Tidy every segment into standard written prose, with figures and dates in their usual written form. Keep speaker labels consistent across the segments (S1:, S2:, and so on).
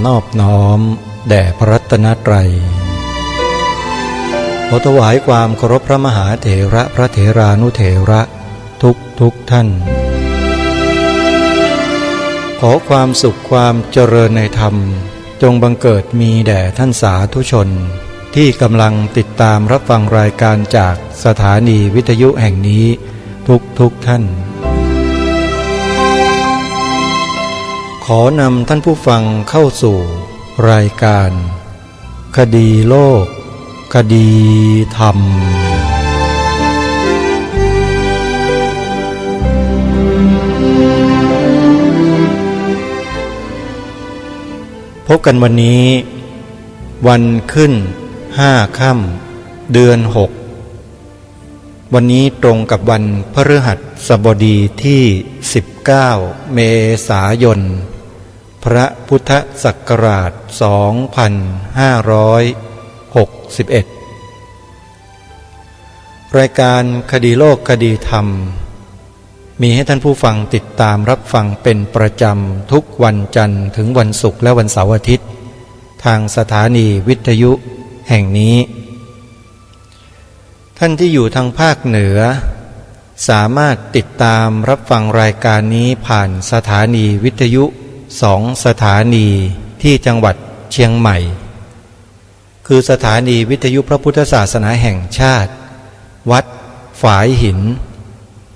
S1: นอบน้อมแด่พระรัตนตรัยขอถวายความเคารพพระมหาเถระพระเถรานุเถระทุกท่านขอความสุขความเจริญในธรรมจงบังเกิดมีแด่ท่านสาธุชนที่กำลังติดตามรับฟังรายการจากสถานีวิทยุแห่งนี้ทุกท่านขอนำท่านผู้ฟังเข้าสู่รายการคดีโลกคดีธรรมพบกันวันนี้วันขึ้น5 ค่ำเดือน 6วันนี้ตรงกับวันพฤหัสบดีที่19เมษายนพระพุทธศักราช2561รายการคดีโลกคดีธรรมมีให้ท่านผู้ฟังติดตามรับฟังเป็นประจำทุกวันจันทร์ถึงวันศุกร์และวันเสาร์อาทิตย์ทางสถานีวิทยุแห่งนี้ท่านที่อยู่ทางภาคเหนือสามารถติดตามรับฟังรายการนี้ผ่านสถานีวิทยุ2 สถานีที่จังหวัดเชียงใหม่คือสถานีวิทยุพระพุทธศาสนาแห่งชาติวัดฝายหิน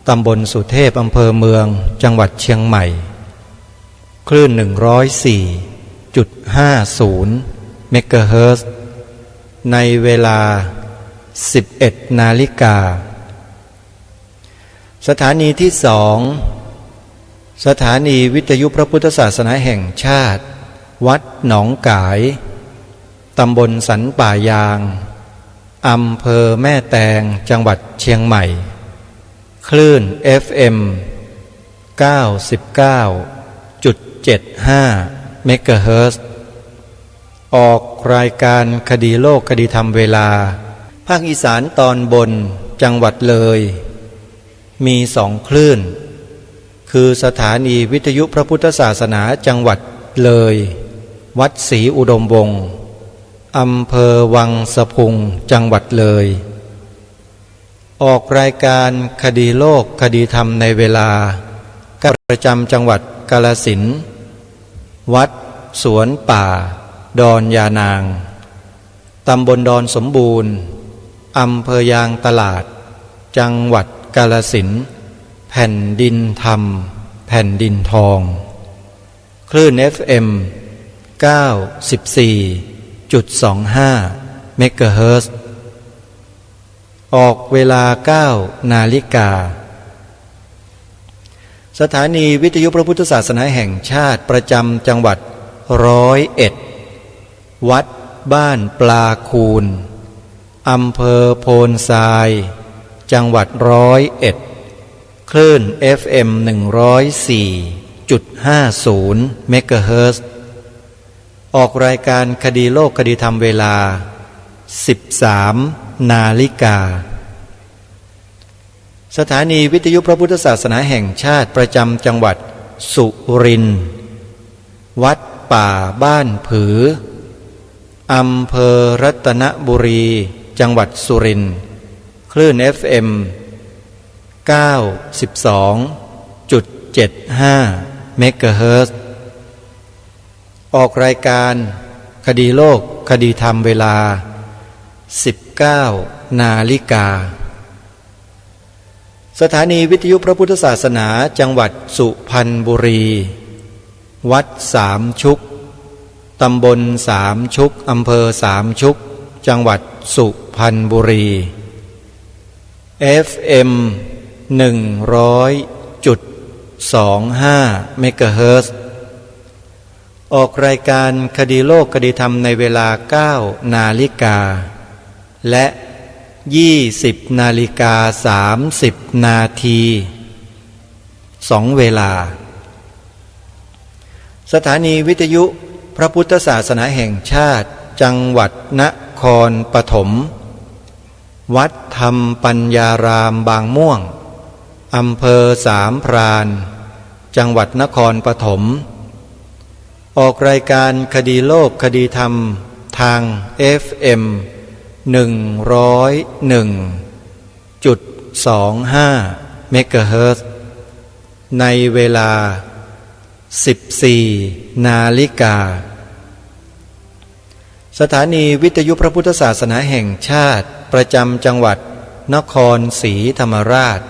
S1: ตำบลสุเทพอำเภอเมืองจังหวัดเชียงใหม่คลื่น 104.50 เมกะเฮิรตซ์ในเวลา 11 นาฬิกาสถานีที่2สถานีวิทยุพระพุทธศาสนาแห่งชาติวัดหนองกายตำบลสันป่ายางอำเภอแม่แตงจังหวัดเชียงใหม่คลื่น FM 99.75 เมกะเฮิรตซ์ออกรายการคดีโลกคดีธรรมเวลาภาคอีสานตอนบนจังหวัดเลยมี2 คลื่นคือสถานีวิทยุพระพุทธศาสนาจังหวัดเลยวัดศรีอุดมวงศ์อำเภอวังสะพุงจังหวัดเลยออกรายการคดีโลกคดีธรรมในเวลาประจำจังหวัดกาฬสินธุ์วัดสวนป่าดอนยานางตำบลดอนสมบูรณ์อำเภอยางตลาดจังหวัดกาฬสินธุ์แผ่นดินธรรมแผ่นดินทองคลื่น FM 94.25 เมกะเฮิรตซ์ออกเวลา 9 นาฬิกาสถานีวิทยุพระพุทธศาสนาแห่งชาติประจำจังหวัด101วัดบ้านปลาคูนอำเภอโพนทรายจังหวัด101คลื่น FM 104.50 เมกะเฮิรตซ์ออกรายการคดีโลกคดีธรรมเวลา 13 นาฬิกาสถานีวิทยุพระพุทธศาสนาแห่งชาติประจำจังหวัดสุรินทร์วัดป่าบ้านผืออำเภอรัตนบุรีจังหวัดสุรินทร์คลื่น FM 92.75 เมกะเฮิรตซ์ออกรายการคดีโลกคดีธรรมเวลา 19 นาฬิกาสถานีวิทยุพระพุทธศาสนาจังหวัดสุพรรณบุรีวัดสามชุกตำบลสามชุกอำเภอสามชุกจังหวัดสุพรรณบุรี FM 100.25 เมกะเฮิรตซ์ออกรายการคดีโลกคดีธรรมในเวลา 9 นาฬิกาและ20 นาฬิกา 30 นาที2 เวลาสถานีวิทยุพระพุทธศาสนาแห่งชาติจังหวัดนครปฐมวัดธรรมปัญญารามบางม่วงอำเภอสามพรานจังหวัดนครปฐม ออกรายการคดีโลกคดีธรรมทาง FM 101.25 เมกะเฮิรตซ์ในเวลา 14 นาฬิกาสถานีวิทยุพระพุทธศาสนาแห่งชาติประจำจังหวัดนครศรีธรรมราช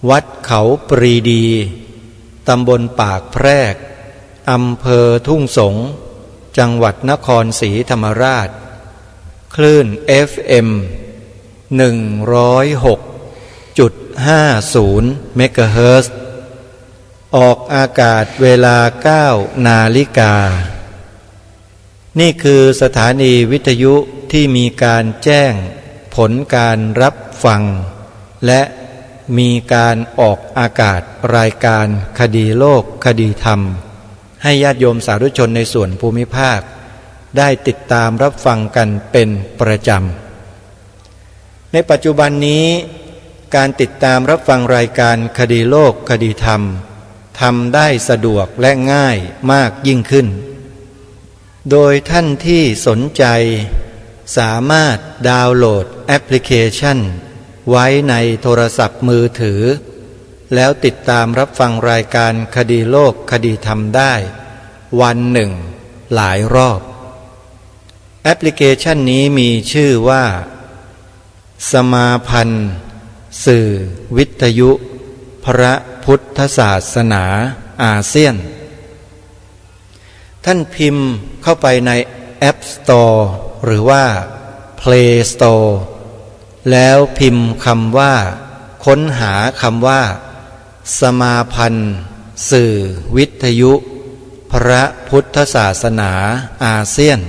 S1: วัดเขาปรีดีตำบลปากแพรกอำเภอทุ่งสงศ์จังหวัดนครศรีธรรมราชคลื่น FM 106.50 เมกะเฮิรตซ์ออกอากาศเวลา 9 นาฬิกานี่คือสถานีวิทยุที่มีการแจ้งผลการรับฟังและมีการออกอากาศรายการคดีโลกคดีธรรมให้ญาติโยมสาธุชนในส่วนภูมิภาคได้ติดตามรับฟังกันเป็นประจำในปัจจุบันนี้การติดตามรับฟังรายการคดีโลกคดีธรรมทำได้สะดวกและง่ายมากยิ่งขึ้นโดยท่านที่สนใจสามารถดาวน์โหลดแอปพลิเคชันไว้ในโทรศัพท์มือถือแล้วติดตามรับฟังรายการคดีโลกคดีธรรมได้วันหนึ่งหลายรอบแอปพลิเคชันนี้มีชื่อว่าสมาพันธ์สื่อวิทยุพระพุทธศาสนาอาเซียนท่านพิมพ์เข้าไปใน App Store หรือว่า Play Store แล้วพิมพ์คำว่าค้นหาคำว่าสมาพันธ์สื่อวิทยุพระพุทธศาสนาอาเซียน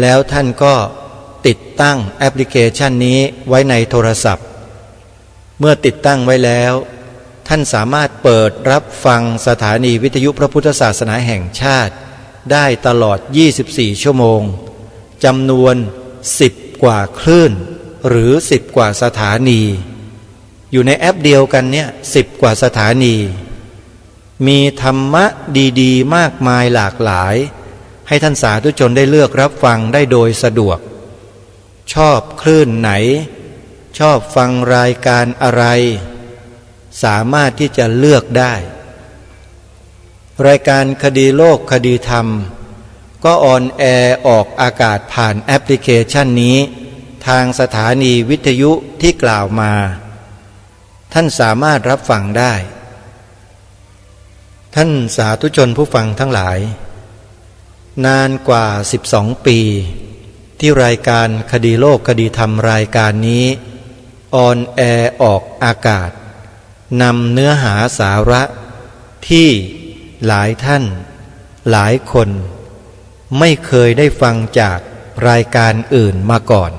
S1: แล้วท่านก็ติดตั้งแอปพลิเคชันนี้ไว้ในโทรศัพท์เมื่อติดตั้งไว้แล้วท่านสามารถเปิดรับฟังสถานีวิทยุพระพุทธศาสนาแห่งชาติได้ตลอด24ชั่วโมงจำนวน10กว่าคลื่นหรือ10กว่าสถานีอยู่ในแอปเดียวกันเนี่ย10กว่าสถานีมีธรรมะดีๆมากมายหลากหลายให้ท่านสาธุชนได้เลือกรับฟังได้โดยสะดวกชอบคลื่นไหนชอบฟังรายการอะไรสามารถที่จะเลือกได้รายการคดีโลกคดีธรรมก็ออนแอร์ออกอากาศผ่านแอปพลิเคชันนี้ทางสถานีวิทยุที่กล่าวมาท่านสามารถรับฟังได้ท่านสาธุชนผู้ฟังทั้งหลายนานกว่า12ปีที่รายการคดีโลกคดีธรรมรายการนี้ออนแอร์ออกอากาศนำเนื้อหาสาระที่หลายท่านหลายคนไม่เคยได้ฟังจากรายการอื่นมาก่อน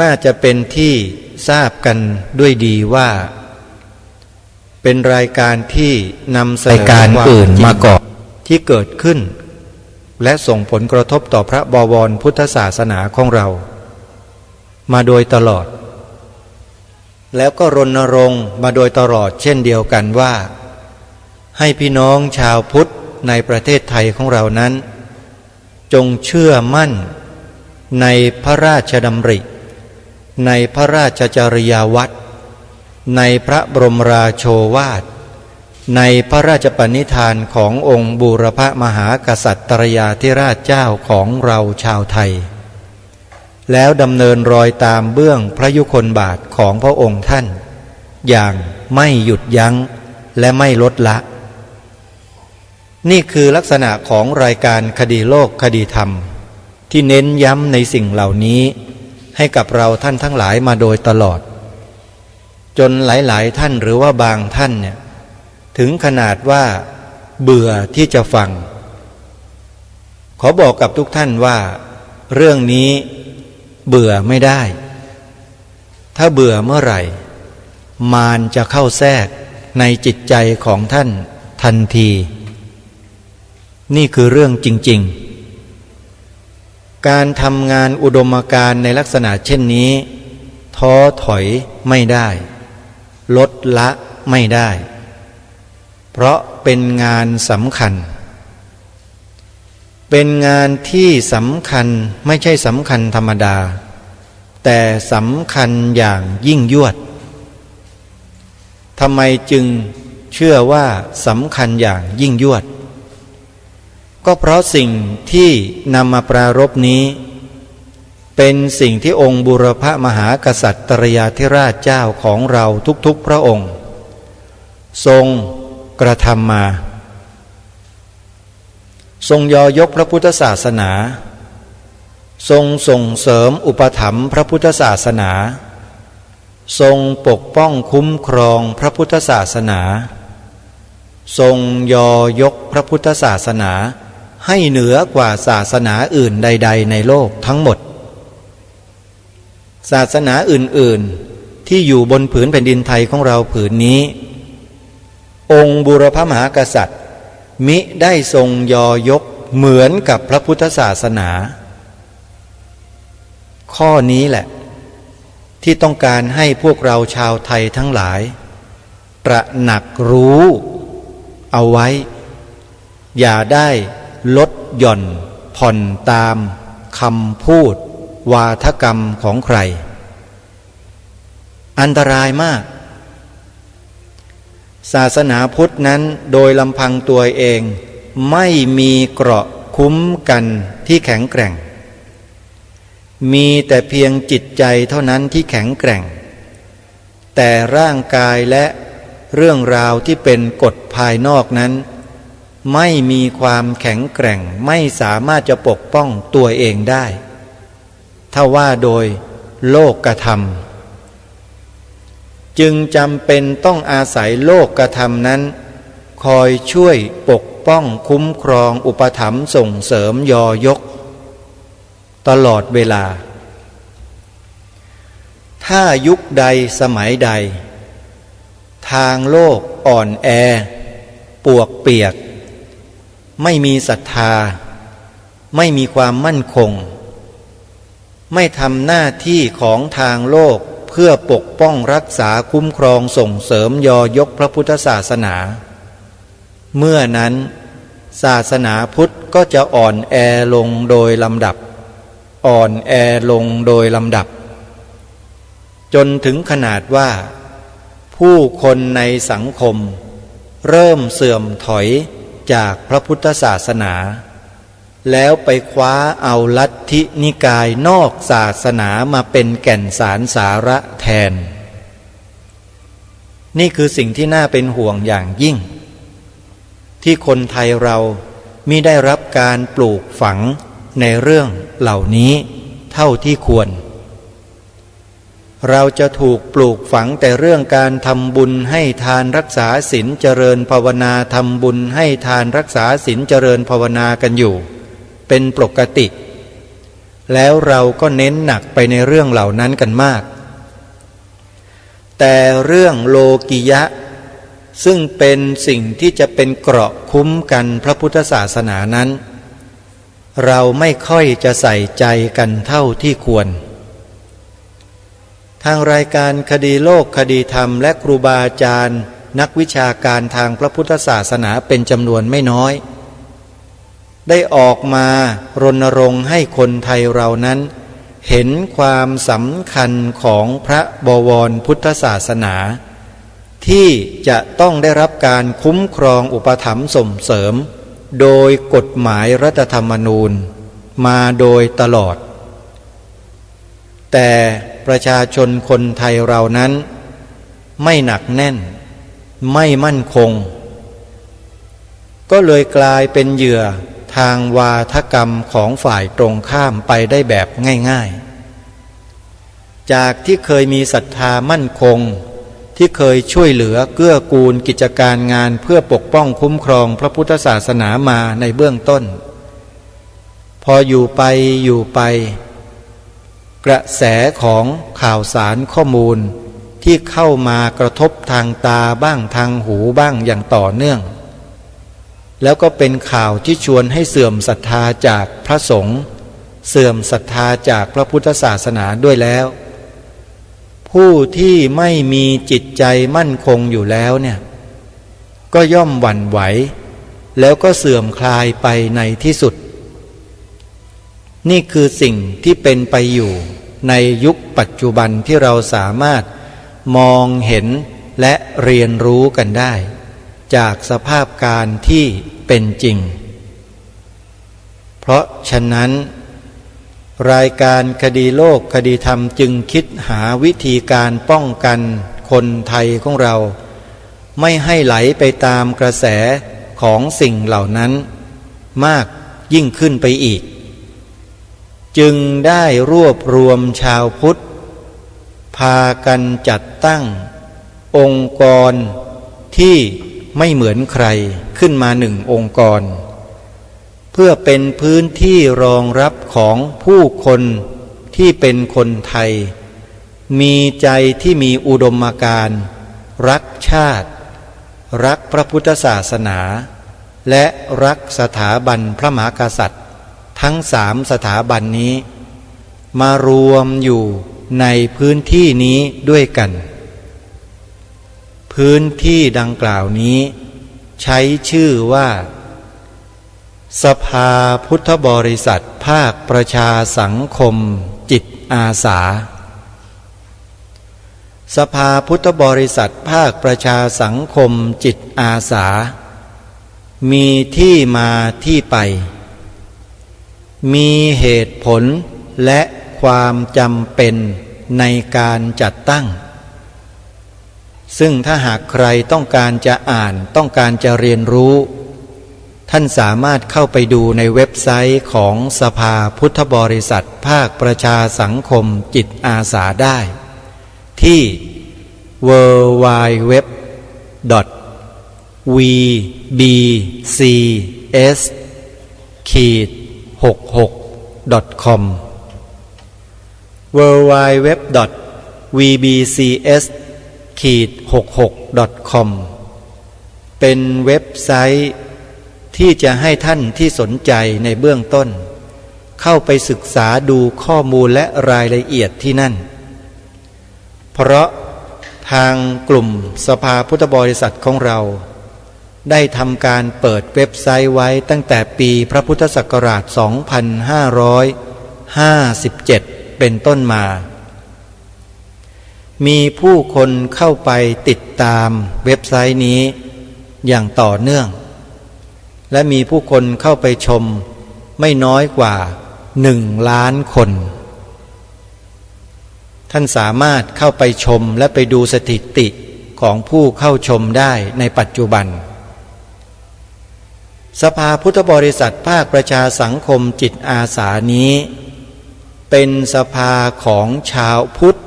S1: น่าจะเป็นที่ทราบกันด้วยดีว่าเป็นรายการที่นำเสนอรายการอื่นมาก่อนที่เกิดขึ้นและส่งผลกระทบต่อพระบวรพุทธศาสนาของเรามาโดยตลอดแล้วก็รณรงค์มาโดยตลอดเช่นเดียวกันว่าให้พี่น้องชาวพุทธในประเทศไทยของเรานั้นจงเชื่อมั่นในพระราชดำริในพระราชจริยวัตรในพระบรมราโชวาทในพระราชปณิธานขององค์บูรพมหากษัตริยาธิราชเจ้าของเราชาวไทยแล้วดำเนินรอยตามเบื้องพระยุคลบาทของพระองค์ท่านอย่างไม่หยุดยั้งและไม่ลดละนี่คือลักษณะของรายการคดีโลกคดีธรรมที่เน้นย้ำในสิ่งเหล่านี้ให้กับเราท่านทั้งหลายมาโดยตลอดจนหลายๆท่านหรือว่าบางท่านเนี่ยถึงขนาดว่าเบื่อที่จะฟังขอบอกกับทุกท่านว่าเรื่องนี้เบื่อไม่ได้ถ้าเบื่อเมื่อไหร่มารจะเข้าแทรกในจิตใจของท่านทันทีนี่คือเรื่องจริงๆการทำงานอุดมการณ์ในลักษณะเช่นนี้ท้อถอยไม่ได้ลดละไม่ได้เพราะเป็นงานสำคัญ เป็นงานที่สำคัญไม่ใช่สำคัญธรรมดาแต่สำคัญอย่างยิ่งยวดทำไมจึงเชื่อว่าสำคัญอย่างยิ่งยวดก็เพราะสิ่งที่นำมาปรารภนี้เป็นสิ่งที่องค์บุรพมหากษัตริยาธิราชเจ้าของเราทุกๆพระองค์ทรงกระทำมาทรงยอยกพระพุทธศาสนาทรงส่งเสริมอุปถัมภ์พระพุทธศาสนาทรงปกป้องคุ้มครองพระพุทธศาสนาทรงยอยกพระพุทธศาสนาให้เหนือกว่าศาสนาอื่นใดๆในโลกทั้งหมดศาสนาอื่นๆที่อยู่บนผืนแผ่นดินไทยของเราผืนนี้องค์บูรพมหากษัตริย์มิได้ทรงยอยกเหมือนกับพระพุทธศาสนาข้อนี้แหละที่ต้องการให้พวกเราชาวไทยทั้งหลายตระหนักรู้เอาไว้อย่าได้ลดหย่อนผ่อนตามคำพูดวาทกรรมของใครอันตรายมากศาสนาพุทธนั้นโดยลำพังตัวเองไม่มีเกราะคุ้มกันที่แข็งแกร่งมีแต่เพียงจิตใจเท่านั้นที่แข็งแกร่งแต่ร่างกายและเรื่องราวที่เป็นกฎภายนอกนั้นไม่มีความแข็งแกร่งไม่สามารถจะปกป้องตัวเองได้ถ้าว่าโดยโลกธรรมจึงจำเป็นต้องอาศัยโลกธรรมนั้นคอยช่วยปกป้องคุ้มครองอุปถัมภ์ส่งเสริมยอยกตลอดเวลาถ้ายุคใดสมัยใดทางโลกอ่อนแอปวกเปียกไม่มีศรัทธาไม่มีความมั่นคงไม่ทำหน้าที่ของทางโลกเพื่อปกป้องรักษาคุ้มครองส่งเสริมยอยกพระพุทธศาสนาเมื่อนั้นศาสนาพุทธก็จะอ่อนแอลงโดยลำดับอ่อนแอลงโดยลำดับจนถึงขนาดว่าผู้คนในสังคมเริ่มเสื่อมถอยจากพระพุทธศาสนาแล้วไปคว้าเอาลัทธินิกายนอกศาสนามาเป็นแก่นสารสาระแทนนี่คือสิ่งที่น่าเป็นห่วงอย่างยิ่งที่คนไทยเรามิได้รับการปลูกฝังในเรื่องเหล่านี้เท่าที่ควรเราจะถูกปลูกฝังแต่เรื่องการทำบุญให้ทานรักษาศีลเจริญภาวนาทำบุญให้ทานรักษาศีลเจริญภาวนากันอยู่เป็นปกติแล้วเราก็เน้นหนักไปในเรื่องเหล่านั้นกันมากแต่เรื่องโลกิยะซึ่งเป็นสิ่งที่จะเป็นเกราะคุ้มกันพระพุทธศาสนานั้นเราไม่ค่อยจะใส่ใจกันเท่าที่ควรทางรายการคดีโลกคดีธรรมและครูบาอาจารย์นักวิชาการทางพระพุทธศาสนาเป็นจำนวนไม่น้อยได้ออกมารณรงค์ให้คนไทยเรานั้นเห็นความสำคัญของพระบวรพุทธศาสนาที่จะต้องได้รับการคุ้มครองอุปถัมภ์ส่งเสริมโดยกฎหมายรัฐธรรมนูญมาโดยตลอดแต่ประชาชนคนไทยเรานั้นไม่หนักแน่นไม่มั่นคงก็เลยกลายเป็นเหยื่อทางวาทกรรมของฝ่ายตรงข้ามไปได้แบบง่ายๆจากที่เคยมีศรัทธามั่นคงที่เคยช่วยเหลือเกื้อกูลกิจการงานเพื่อปกป้องคุ้มครองพระพุทธศาสนามาในเบื้องต้นพออยู่ไปกระแสของข่าวสารข้อมูลที่เข้ามากระทบทางตาบ้างทางหูบ้างอย่างต่อเนื่องแล้วก็เป็นข่าวที่ชวนให้เสื่อมศรัทธาจากพระสงฆ์เสื่อมศรัทธาจากพระพุทธศาสนาด้วยแล้วผู้ที่ไม่มีจิตใจมั่นคงอยู่แล้วเนี่ยก็ย่อมหวั่นไหวแล้วก็เสื่อมคลายไปในที่สุด นี่คือสิ่งที่เป็นไปอยู่ในยุคปัจจุบันที่เราสามารถมองเห็นและเรียนรู้กันได้จากสภาพการที่เป็นจริงเพราะฉะนั้นรายการคดีโลกคดีธรรมจึงคิดหาวิธีการป้องกันคนไทยของเราไม่ให้ไหลไปตามกระแสของสิ่งเหล่านั้นมากยิ่งขึ้นไปอีกจึงได้รวบรวมชาวพุทธพากันจัดตั้งองค์กรที่ไม่เหมือนใครขึ้นมาหนึ่งองค์กรเพื่อเป็นพื้นที่รองรับของผู้คนที่เป็นคนไทยมีใจที่มีอุดมการณ์รักชาติรักพระพุทธศาสนาและรักสถาบันพระมหากษัตริย์ทั้ง3 สถาบันนี้มารวมอยู่ในพื้นที่นี้ด้วยกันพื้นที่ดังกล่าวนี้ใช้ชื่อว่าสภาพุทธบริษัทภาคประชาสังคมจิตอาสาสภาพุทธบริษัทภาคประชาสังคมจิตอาสามีที่มาที่ไปมีเหตุผลและความจำเป็นในการจัดตั้งซึ่งถ้าหากใครต้องการจะอ่านต้องการจะเรียนรู้ท่านสามารถเข้าไปดูในเว็บไซต์ของสภาพุทธบริษัทภาคประชาสังคมจิตอาสาได้ที่ www.vbcs-66.com www.vbcs-66.com เป็นเว็บไซต์ที่จะให้ท่านที่สนใจในเบื้องต้นเข้าไปศึกษาดูข้อมูลและรายละเอียดที่นั่นเพราะทางกลุ่มสภาพุทธบริษัทของเราได้ทำการเปิดเว็บไซต์ไว้ตั้งแต่ปีพระพุทธศักราช 2557 เป็นต้นมามีผู้คนเข้าไปติดตามเว็บไซต์นี้อย่างต่อเนื่องและมีผู้คนเข้าไปชมไม่น้อยกว่า1 ล้านคนท่านสามารถเข้าไปชมและไปดูสถิติของผู้เข้าชมได้ในปัจจุบันสภาพุทธบริษัทภาคประชาสังคมจิตอาสานี้เป็นสภาของชาวพุทธ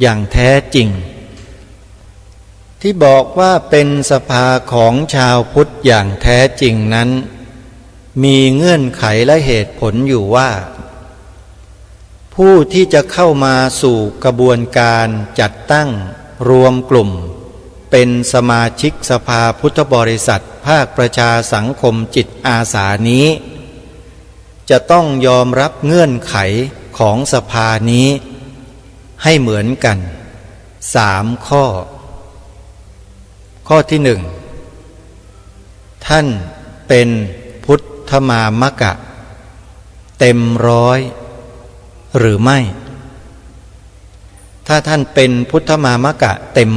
S1: อย่างแท้จริงที่บอกว่าเป็นสภาของชาวพุทธอย่างแท้จริงนั้นมีเงื่อนไขและเหตุผลอยู่ว่าผู้ที่จะเข้ามาสู่กระบวนการจัดตั้งรวมกลุ่มเป็นสมาชิกสภาพุทธบริษัทภาคประชาสังคมจิตอาสานี้จะต้องยอมรับเงื่อนไขของสภานี้ให้เหมือนกัน3 ข้อข้อที่1ท่านเป็นพุทธมามกะเต็ม100หรือไม่ถ้าท่านเป็นพุทธมามกะเต็ม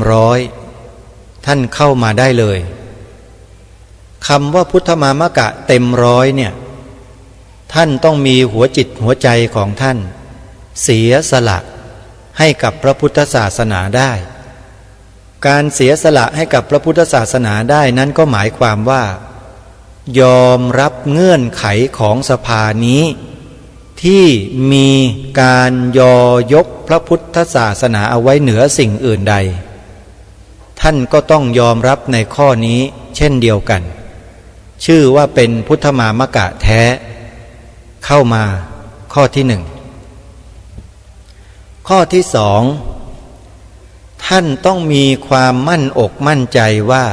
S1: 100ท่านเข้ามาได้เลยคำว่าพุทธมามกะเต็ม100เนี่ยท่านต้องมีหัวจิตหัวใจของท่านเสียสละให้กับพระพุทธศาสนาได้การเสียสละให้กับพระพุทธศาสนาได้นั้นก็หมายความว่ายอมรับเงื่อนไขของสภานี้ที่มีการยกพระพุทธศาสนาเอาไว้เหนือสิ่งอื่นใดท่านก็ต้องยอมรับในข้อนี้เช่นเดียวกันชื่อว่าเป็นพุทธมามกะแท้เข้ามาข้อที่1ข้อที่2ท่านต้องมีความมั่นอกมั่นใจว่า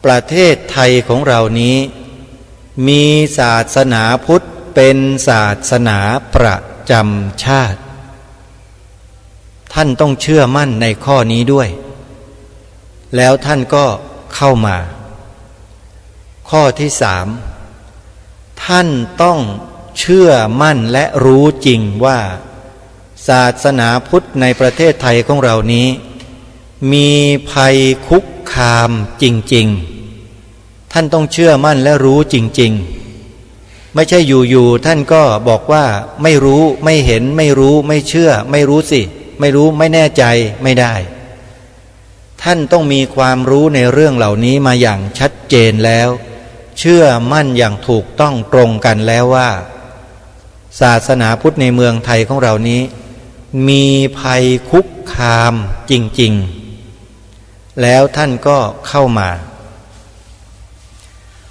S1: ประเทศไทยของเรานี้มีศาสนาพุทธเป็นศาสนาประจำชาติท่านต้องเชื่อมั่นในข้อนี้ด้วยแล้วท่านก็เข้ามาข้อที่3ท่านต้อง เชื่อมั่นและรู้จริงว่าศาสนาพุทธในประเทศไทยของเรานี้มีภัยคุกคามจริงๆท่านต้องเชื่อมั่นและรู้จริงๆไม่ใช่อยู่ๆท่านก็บอกว่าไม่รู้ไม่เห็นไม่รู้ไม่เชื่อไม่รู้สิไม่รู้ไม่แน่ใจไม่ได้ท่านต้องมีความรู้ในเรื่องเหล่านี้มาอย่างชัดเจนแล้วเชื่อมั่นอย่างถูกต้องตรงกันแล้วว่าศาสนาพุทธในเมืองไทยของเรานี้มีภัยคุกคามจริงๆแล้วท่านก็เข้ามา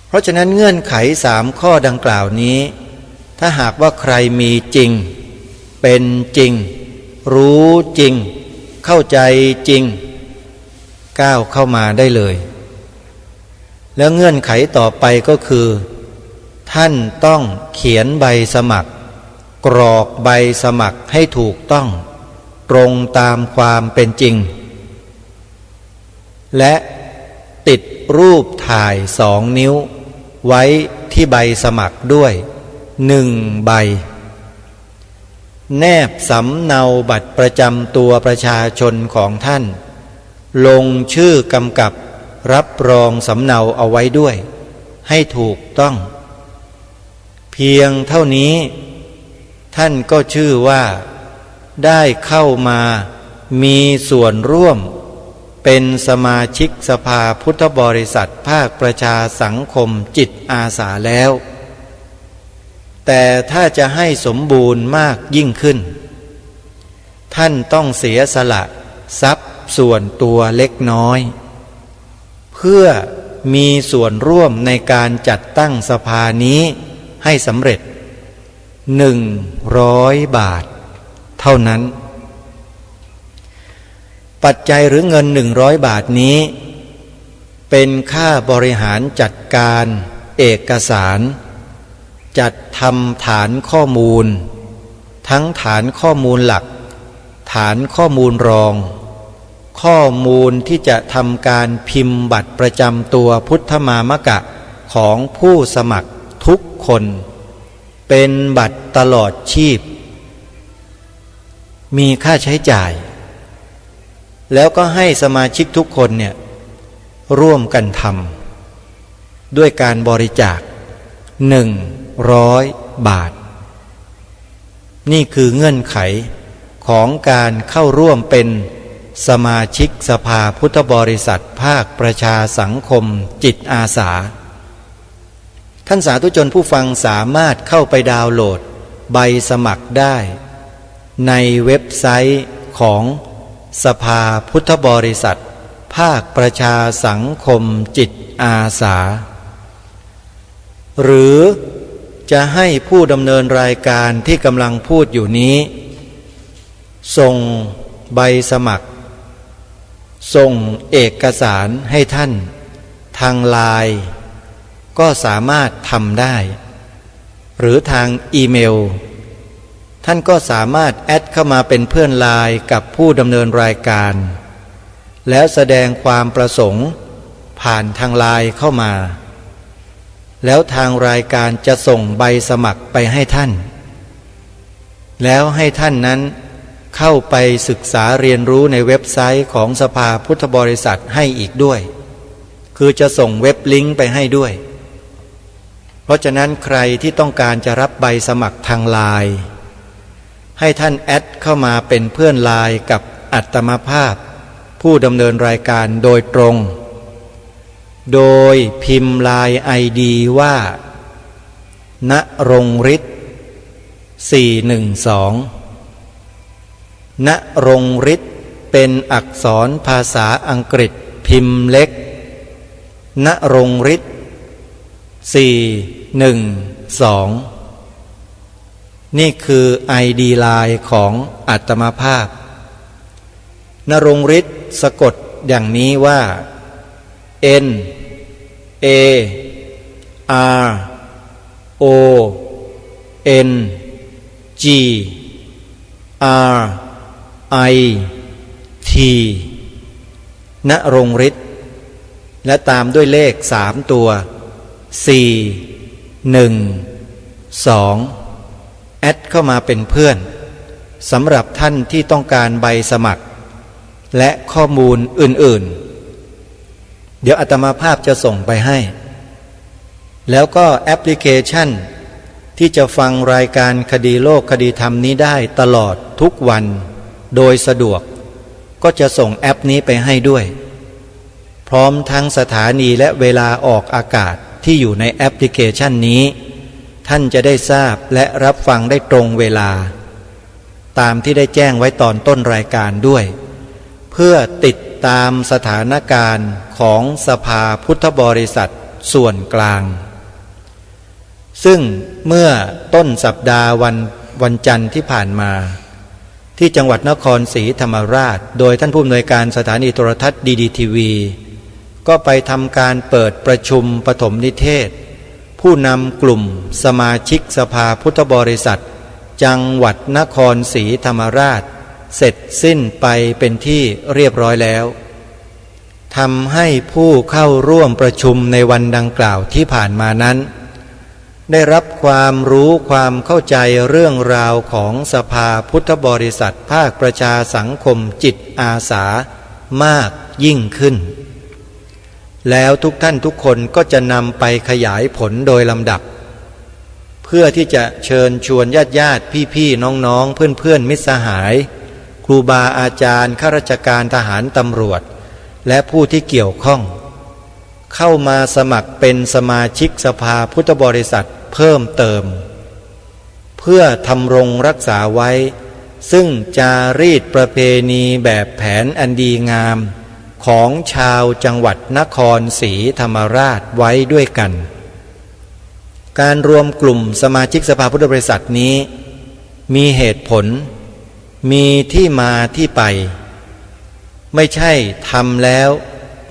S1: เพราะฉะนั้นเงื่อนไข3ข้อดังกล่าวนี้ถ้าหากว่าใครมีจริงเป็นจริงรู้จริงเข้าใจจริงก้าวเข้ามาได้เลยแล้วเงื่อนไขต่อไปก็คือท่านต้องเขียนใบสมัครกรอกใบสมัครให้ถูกต้องตรงตามความเป็นจริงและติดรูปถ่าย2 นิ้วไว้ที่ใบสมัครด้วย1 ใบแนบสำเนาบัตรประจำตัวประชาชนของท่านลงชื่อกำกับรับรองสำเนาเอาไว้ด้วยให้ถูกต้องเพียงเท่านี้ท่านก็ชื่อว่าได้เข้ามามีส่วนร่วมเป็นสมาชิกสภาพุทธบริษัทภาคประชาสังคมจิตอาสาแล้วแต่ถ้าจะให้สมบูรณ์มากยิ่งขึ้นท่านต้องเสียสละทรัพย์ส่วนตัวเล็กน้อยเพื่อมีส่วนร่วมในการจัดตั้งสภานี้ให้สำเร็จ100 บาทเท่านั้นปัจจัยหรือเงิน100 บาทนี้เป็นค่าบริหารจัดการเอกสารจัดทำฐานข้อมูลทั้งฐานข้อมูลหลักฐานข้อมูลรองข้อมูลที่จะทำการพิมพ์บัตรประจำตัวพุทธมามกะของผู้สมัครทุกคนเป็นบัตรตลอดชีพมีค่าใช้จ่ายแล้วก็ให้สมาชิกทุกคนเนี่ยร่วมกันทำด้วยการบริจาค100 บาทนี่คือเงื่อนไขของการเข้าร่วมเป็นสมาชิกสภาพุทธบริษัทภาคประชาสังคมจิตอาสาท่านสาธุชนผู้ฟังสามารถเข้าไปดาวน์โหลดใบสมัครได้ในเว็บไซต์ของสภาพุทธบริษัทภาคประชาสังคมจิตอาสาหรือจะให้ผู้ดำเนินรายการที่กำลังพูดอยู่นี้ส่งใบสมัครส่งเอกสารให้ท่านทางไลน์ก็สามารถทำได้หรือทางอีเมลท่านก็สามารถแอดเข้ามาเป็นเพื่อนไลน์กับผู้ดำเนินรายการแล้วแสดงความประสงค์ผ่านทางไลน์เข้ามาแล้วทางรายการจะส่งใบสมัครไปให้ท่านแล้วให้ท่านนั้นเข้าไปศึกษาเรียนรู้ในเว็บไซต์ของสภาพุทธบริษัทให้อีกด้วยคือจะส่งเว็บลิงก์ไปให้ด้วยเพราะฉะนั้นใครที่ต้องการจะรับใบสมัครทางไลน์ให้ท่านแอดเข้ามาเป็นเพื่อนไลน์กับอัตมภาพผู้ดำเนินรายการโดยตรงโดยพิมพ์ไลน์ ID ว่าณรงค์ฤทธิ์412ณรงค์ฤทธิ์เป็นอักษรภาษาอังกฤษพิมพ์เล็กณรงค์ฤทธิ์412นี่คือ ID ไลน์ของอัตมภาพณรงค์ฤทธิ์สะกดอย่างนี้ว่า N A R O N G R I T ณรงค์ฤทธิ์และตามด้วยเลข3 ตัว4 1 2 ดเข้ามาเป็นเพื่อนสำหรับท่านที่ต้องการใบสมัครและข้อมูลอื่นๆเดี๋ยวอาตมาภาพจะส่งไปให้แล้วก็แอปพลิเคชันที่จะฟังรายการคดีโลกคดีธรรมนี้ได้ตลอดทุกวันโดยสะดวกก็จะส่งแอปนี้ไปให้ด้วยพร้อมทั้งสถานีและเวลาออกอากาศที่อยู่ในแอปพลิเคชันนี้ท่านจะได้ทราบและรับฟังได้ตรงเวลาตามที่ได้แจ้งไว้ตอนต้นรายการด้วยเพื่อติดตามสถานการณ์ของสภาพุทธบริษัทส่วนกลางซึ่งเมื่อต้นสัปดาห์วันจันทร์ที่ผ่านมาที่จังหวัดนครศรีธรรมราชโดยท่านผู้อำนวยการสถานีโทรทัศน์ดีทีวีก็ไปทำการเปิดประชุมปฐมนิเทศผู้นำกลุ่มสมาชิกสภาพุทธบริษัทจังหวัดนครศรีธรรมราชเสร็จสิ้นไปเป็นที่เรียบร้อยแล้วทำให้ผู้เข้าร่วมประชุมในวันดังกล่าวที่ผ่านมานั้นได้รับความรู้ความเข้าใจเรื่องราวของสภาพุทธบริษัทภาคประชาสังคมจิตอาสามากยิ่งขึ้นแล้วทุกท่านทุกคนก็จะนำไปขยายผลโดยลำดับเพื่อที่จะเชิญชวนญาติพี่ๆน้องๆเพื่อนๆมิตรสหายครูบาอาจารย์ข้าราชการทหารตำรวจและผู้ที่เกี่ยวข้องเข้ามาสมัครเป็นสมาชิกสภาพุทธบริษัทเพิ่มเติมเพื่อทำรงรักษาไว้ซึ่งจารีตประเพณีแบบแผนอันดีงามของชาวจังหวัดนครศรีธรรมราชไว้ด้วยกันการรวมกลุ่มสมาชิกสภาพุทธบริษัทนี้มีเหตุผลมีที่มาที่ไปไม่ใช่ทำแล้ว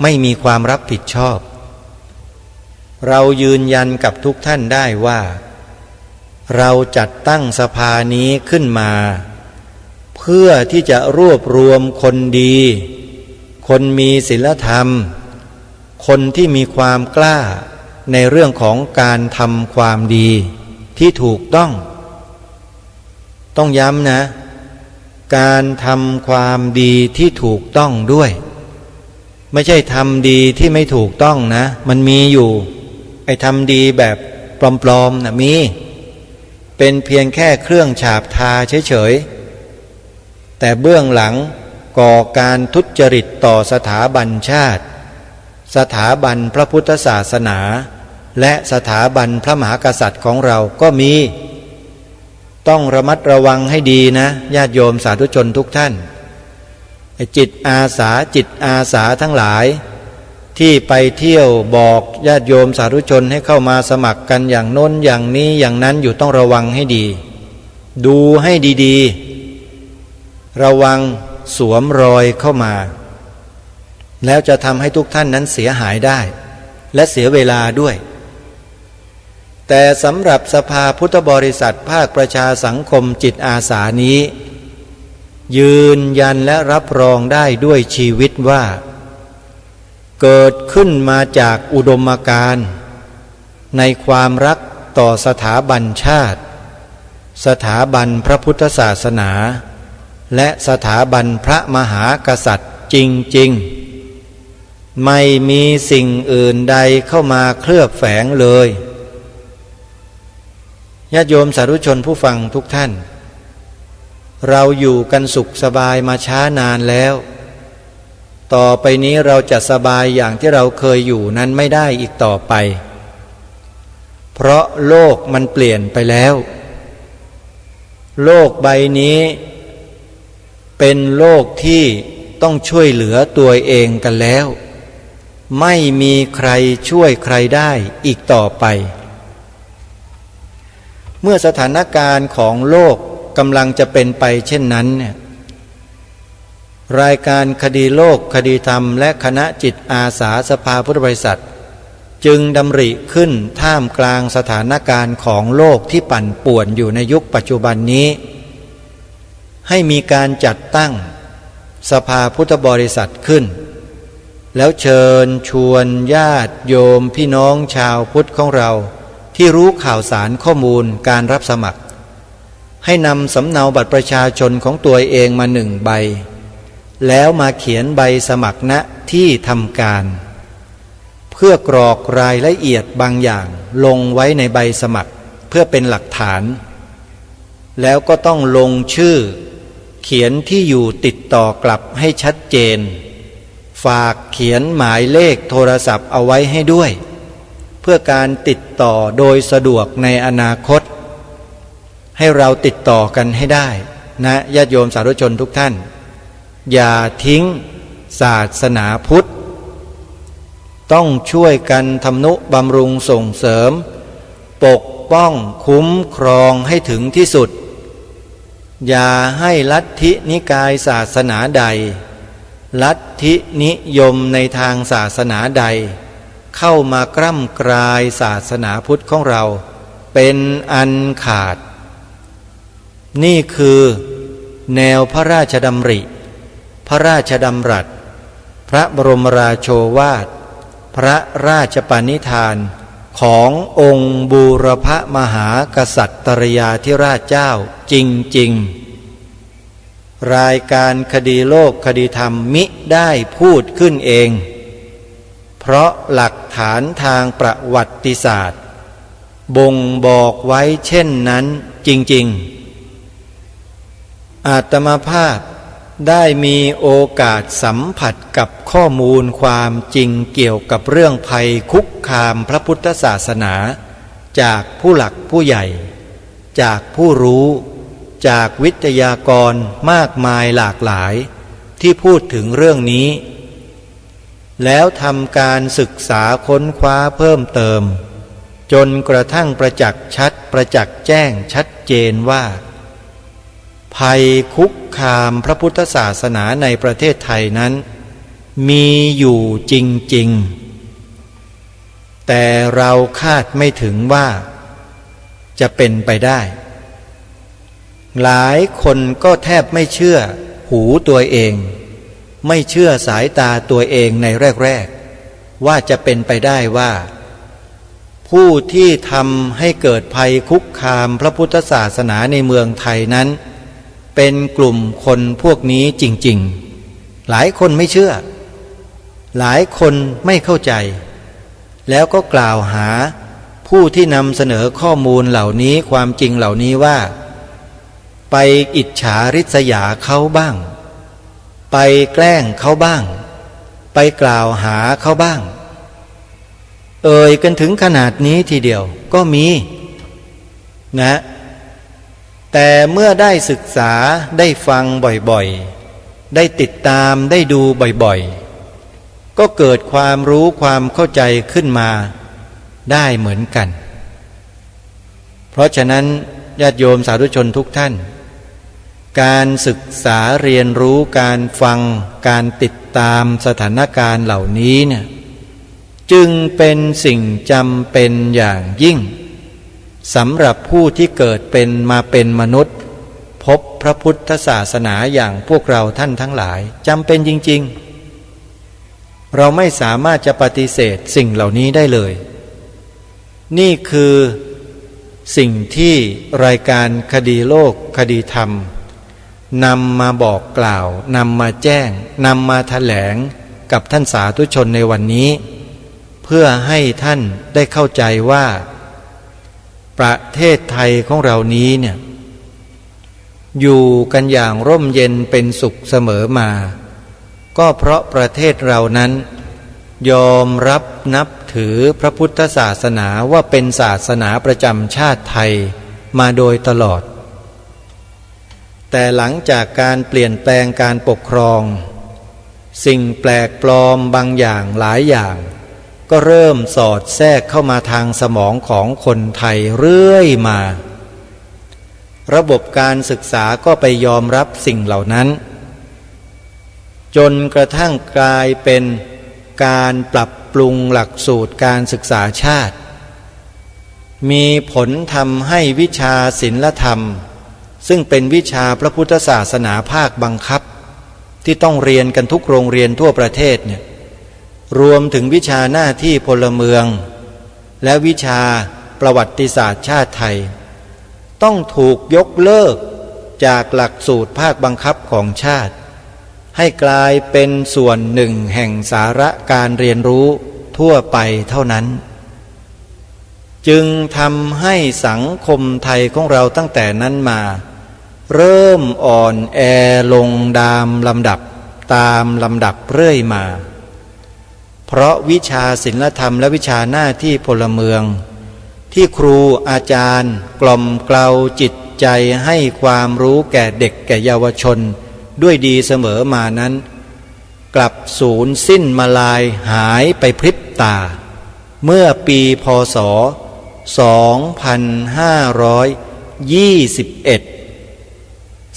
S1: ไม่มีความรับผิดชอบเรายืนยันกับทุกท่านได้ว่าเราจัดตั้งสภานี้ขึ้นมาเพื่อที่จะรวบรวมคนดีคนมีศีลธรรมคนที่มีความกล้าในเรื่องของการทำความดีที่ถูกต้องย้ำนะการทำความดีที่ถูกต้องด้วยไม่ใช่ทำดีที่ไม่ถูกต้องนะมันมีอยู่ไอ้ทำดีแบบปลอมๆนะมีเป็นเพียงแค่เครื่องฉาบทาเฉยๆแต่เบื้องหลังก่อการทุจริตต่อสถาบันชาติสถาบันพระพุทธศาสนาและสถาบันพระมหากษัตริย์ของเราก็มีต้องระมัดระวังให้ดีนะญาติโยมสาธุชนทุกท่านจิตอาสาทั้งหลายที่ไปเที่ยวบอกญาติโยมสาธุชนให้เข้ามาสมัครกันอย่างโน้นอย่างนี้อย่างนั้นอยู่ต้องระวังให้ดีดูให้ดีๆระวังสวมรอยเข้ามาแล้วจะทำให้ทุกท่านนั้นเสียหายได้และเสียเวลาด้วยแต่สำหรับสภาพุทธบริษัทภาคประชาสังคมจิตอาสานี้ยืนยันและรับรองได้ด้วยชีวิตว่าเกิดขึ้นมาจากอุดมการณ์ในความรักต่อสถาบันชาติสถาบันพระพุทธศาสนาและสถาบันพระมหากษัตริย์จริงๆไม่มีสิ่งอื่นใดเข้ามาเคลือบแฝงเลยญาติโยมสาธุชนผู้ฟังทุกท่านเราอยู่กันสุขสบายมาช้านานแล้วต่อไปนี้เราจะสบายอย่างที่เราเคยอยู่นั้นไม่ได้อีกต่อไปเพราะโลกมันเปลี่ยนไปแล้วโลกใบนี้เป็นโลกที่ต้องช่วยเหลือตัวเองกันแล้วไม่มีใครช่วยใครได้อีกต่อไปเมื่อสถานการณ์ของโลกกำลังจะเป็นไปเช่นนั้นเนี่ยรายการคดีโลกคดีธรรมและคณะจิตอาสาสภาพุทธบริษัทจึงดำริขึ้นท่ามกลางสถานการณ์ของโลกที่ปั่นป่วนอยู่ในยุคปัจจุบันนี้ให้มีการจัดตั้งสภาพุทธบริษัทขึ้นแล้วเชิญชวนญาติโยมพี่น้องชาวพุทธของเราที่รู้ข่าวสารข้อมูลการรับสมัคร ให้นำสำเนาบัตรประชาชนของตัวเองมา1 ใบแล้วมาเขียนใบสมัครณที่ทำการเพื่อกรอกรายละเอียดบางอย่างลงไว้ในใบสมัครเพื่อเป็นหลักฐานแล้วก็ต้องลงชื่อเขียนที่อยู่ติดต่อกลับให้ชัดเจนฝากเขียนหมายเลขโทรศัพท์เอาไว้ให้ด้วยเพื่อการติดต่อโดยสะดวกในอนาคตให้เราติดต่อกันให้ได้นะญาติโยมสาธุชนทุกท่านอย่าทิ้งศาสนาพุทธต้องช่วยกันทำนุบำรุงส่งเสริมปกป้องคุ้มครองให้ถึงที่สุดอย่าให้ลัทธินิกายศาสนาใดลัทธินิยมในทางศาสนาใดเข้ามากร่ำกรายศาสนาพุทธของเราเป็นอันขาดนี่คือแนวพระราชดำริพระราชดำรัสพระบรมราโชวาทพระราชปณิธานขององค์บูรพมหากษัตริยาธิราชเจ้าจริงๆรายการคดีโลกคดีธรรมมิได้พูดขึ้นเองเพราะหลักฐานทางประวัติศาสตร์บ่งบอกไว้เช่นนั้นจริงๆอาตมาภาพได้มีโอกาสสัมผัสกับข้อมูลความจริงเกี่ยวกับเรื่องภัยคุกคามพระพุทธศาสนาจากผู้หลักผู้ใหญ่จากผู้รู้จากวิทยากรมากมายหลากหลายที่พูดถึงเรื่องนี้แล้วทำการศึกษาค้นคว้าเพิ่มเติมจนกระทั่งประจักษ์ชัดประจักษ์แจ้งชัดเจนว่าภัยคุกคามพระพุทธศาสนาในประเทศไทยนั้นมีอยู่จริงๆแต่เราคาดไม่ถึงว่าจะเป็นไปได้หลายคนก็แทบไม่เชื่อหูตัวเองไม่เชื่อสายตาตัวเองในแรกๆว่าจะเป็นไปได้ว่าผู้ที่ทำให้เกิดภัยคุกคามพระพุทธศาสนาในเมืองไทยนั้นเป็นกลุ่มคนพวกนี้จริงๆหลายคนไม่เชื่อหลายคนไม่เข้าใจแล้วก็กล่าวหาผู้ที่นำเสนอข้อมูลเหล่านี้ความจริงเหล่านี้ว่าไปอิจฉาริษยาเขาบ้างไปแกล้งเขาบ้างไปกล่าวหาเขาบ้างกันถึงขนาดนี้ทีเดียวก็มีนะแต่เมื่อได้ศึกษาได้ฟังบ่อยๆได้ติดตามได้ดูบ่อยๆก็เกิดความรู้ความเข้าใจขึ้นมาได้เหมือนกันเพราะฉะนั้นญาติโยมสาธุชนทุกท่านการศึกษาเรียนรู้การฟังการติดตามสถานการณ์เหล่านี้เนี่ยจึงเป็นสิ่งจำเป็นอย่างยิ่งสำหรับผู้ที่เกิดเป็นมาเป็นมนุษย์พบพระพุทธศาสนาอย่างพวกเราท่านทั้งหลายจำเป็นจริงๆเราไม่สามารถจะปฏิเสธสิ่งเหล่านี้ได้เลยนี่คือสิ่งที่รายการคดีโลกคดีธรรมนำมาบอกกล่าวนำมาแจ้งนำมาแถลงกับท่านสาธุชนในวันนี้เพื่อให้ท่านได้เข้าใจว่าประเทศไทยของเรานี้เนี่ยอยู่กันอย่างร่มเย็นเป็นสุขเสมอมาก็เพราะประเทศเรานั้นยอมรับนับถือพระพุทธศาสนาว่าเป็นศาสนาประจำชาติไทยมาโดยตลอดแต่หลังจากการเปลี่ยนแปลงการปกครองสิ่งแปลกปลอมบางอย่างหลายอย่างก็เริ่มสอดแทรกเข้ามาทางสมองของคนไทยเรื่อยมาระบบการศึกษาก็ไปยอมรับสิ่งเหล่านั้นจนกระทั่งกลายเป็นการปรับปรุงหลักสูตรการศึกษาชาติมีผลทำให้วิชาศิลธรรมซึ่งเป็นวิชาพระพุทธศาสนาภาคบังคับที่ต้องเรียนกันทุกโรงเรียนทั่วประเทศเนี่ยรวมถึงวิชาหน้าที่พลเมืองและวิชาประวัติศาสตร์ชาติไทย ต้องถูกยกเลิกจากหลักสูตรภาคบังคับของชาติให้กลายเป็นส่วนหนึ่งแห่งสาระการเรียนรู้ทั่วไปเท่านั้นจึงทำให้สังคมไทยของเราตั้งแต่นั้นมาเริ่มอ่อนแอลงตามลำดับเรื่อยมาเพราะวิชาศิลธรรมและวิชาหน้าที่พลเมืองที่ครูอาจารย์กล่อมเกลาจิตใจให้ความรู้แก่เด็กแก่เยาวชนด้วยดีเสมอมานั้นกลับสูญสิ้นมาลายหายไปพริบตาเมื่อปีพ.ศ. 2521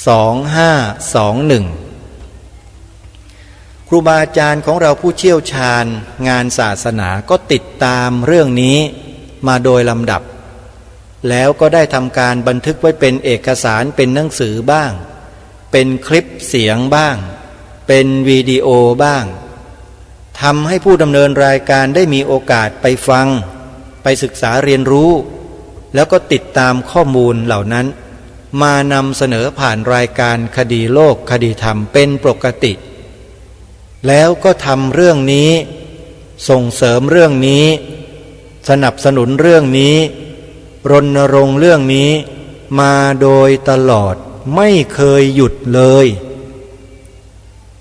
S1: 2521ครูบาอาจารย์ของเราผู้เชี่ยวชาญงานศาสนาก็ติดตามเรื่องนี้มาโดยลำดับแล้วก็ได้ทำการบันทึกไว้เป็นเอกสารเป็นหนังสือบ้างเป็นคลิปเสียงบ้างเป็นวิดีโอบ้างทำให้ผู้ดำเนินรายการได้มีโอกาสไปฟังไปศึกษาเรียนรู้แล้วก็ติดตามข้อมูลเหล่านั้นมานำเสนอผ่านรายการคดีโลกคดีธรรมเป็นปกติแล้วก็ทำเรื่องนี้ส่งเสริมเรื่องนี้สนับสนุนเรื่องนี้รณรงค์เรื่องนี้มาโดยตลอดไม่เคยหยุดเลย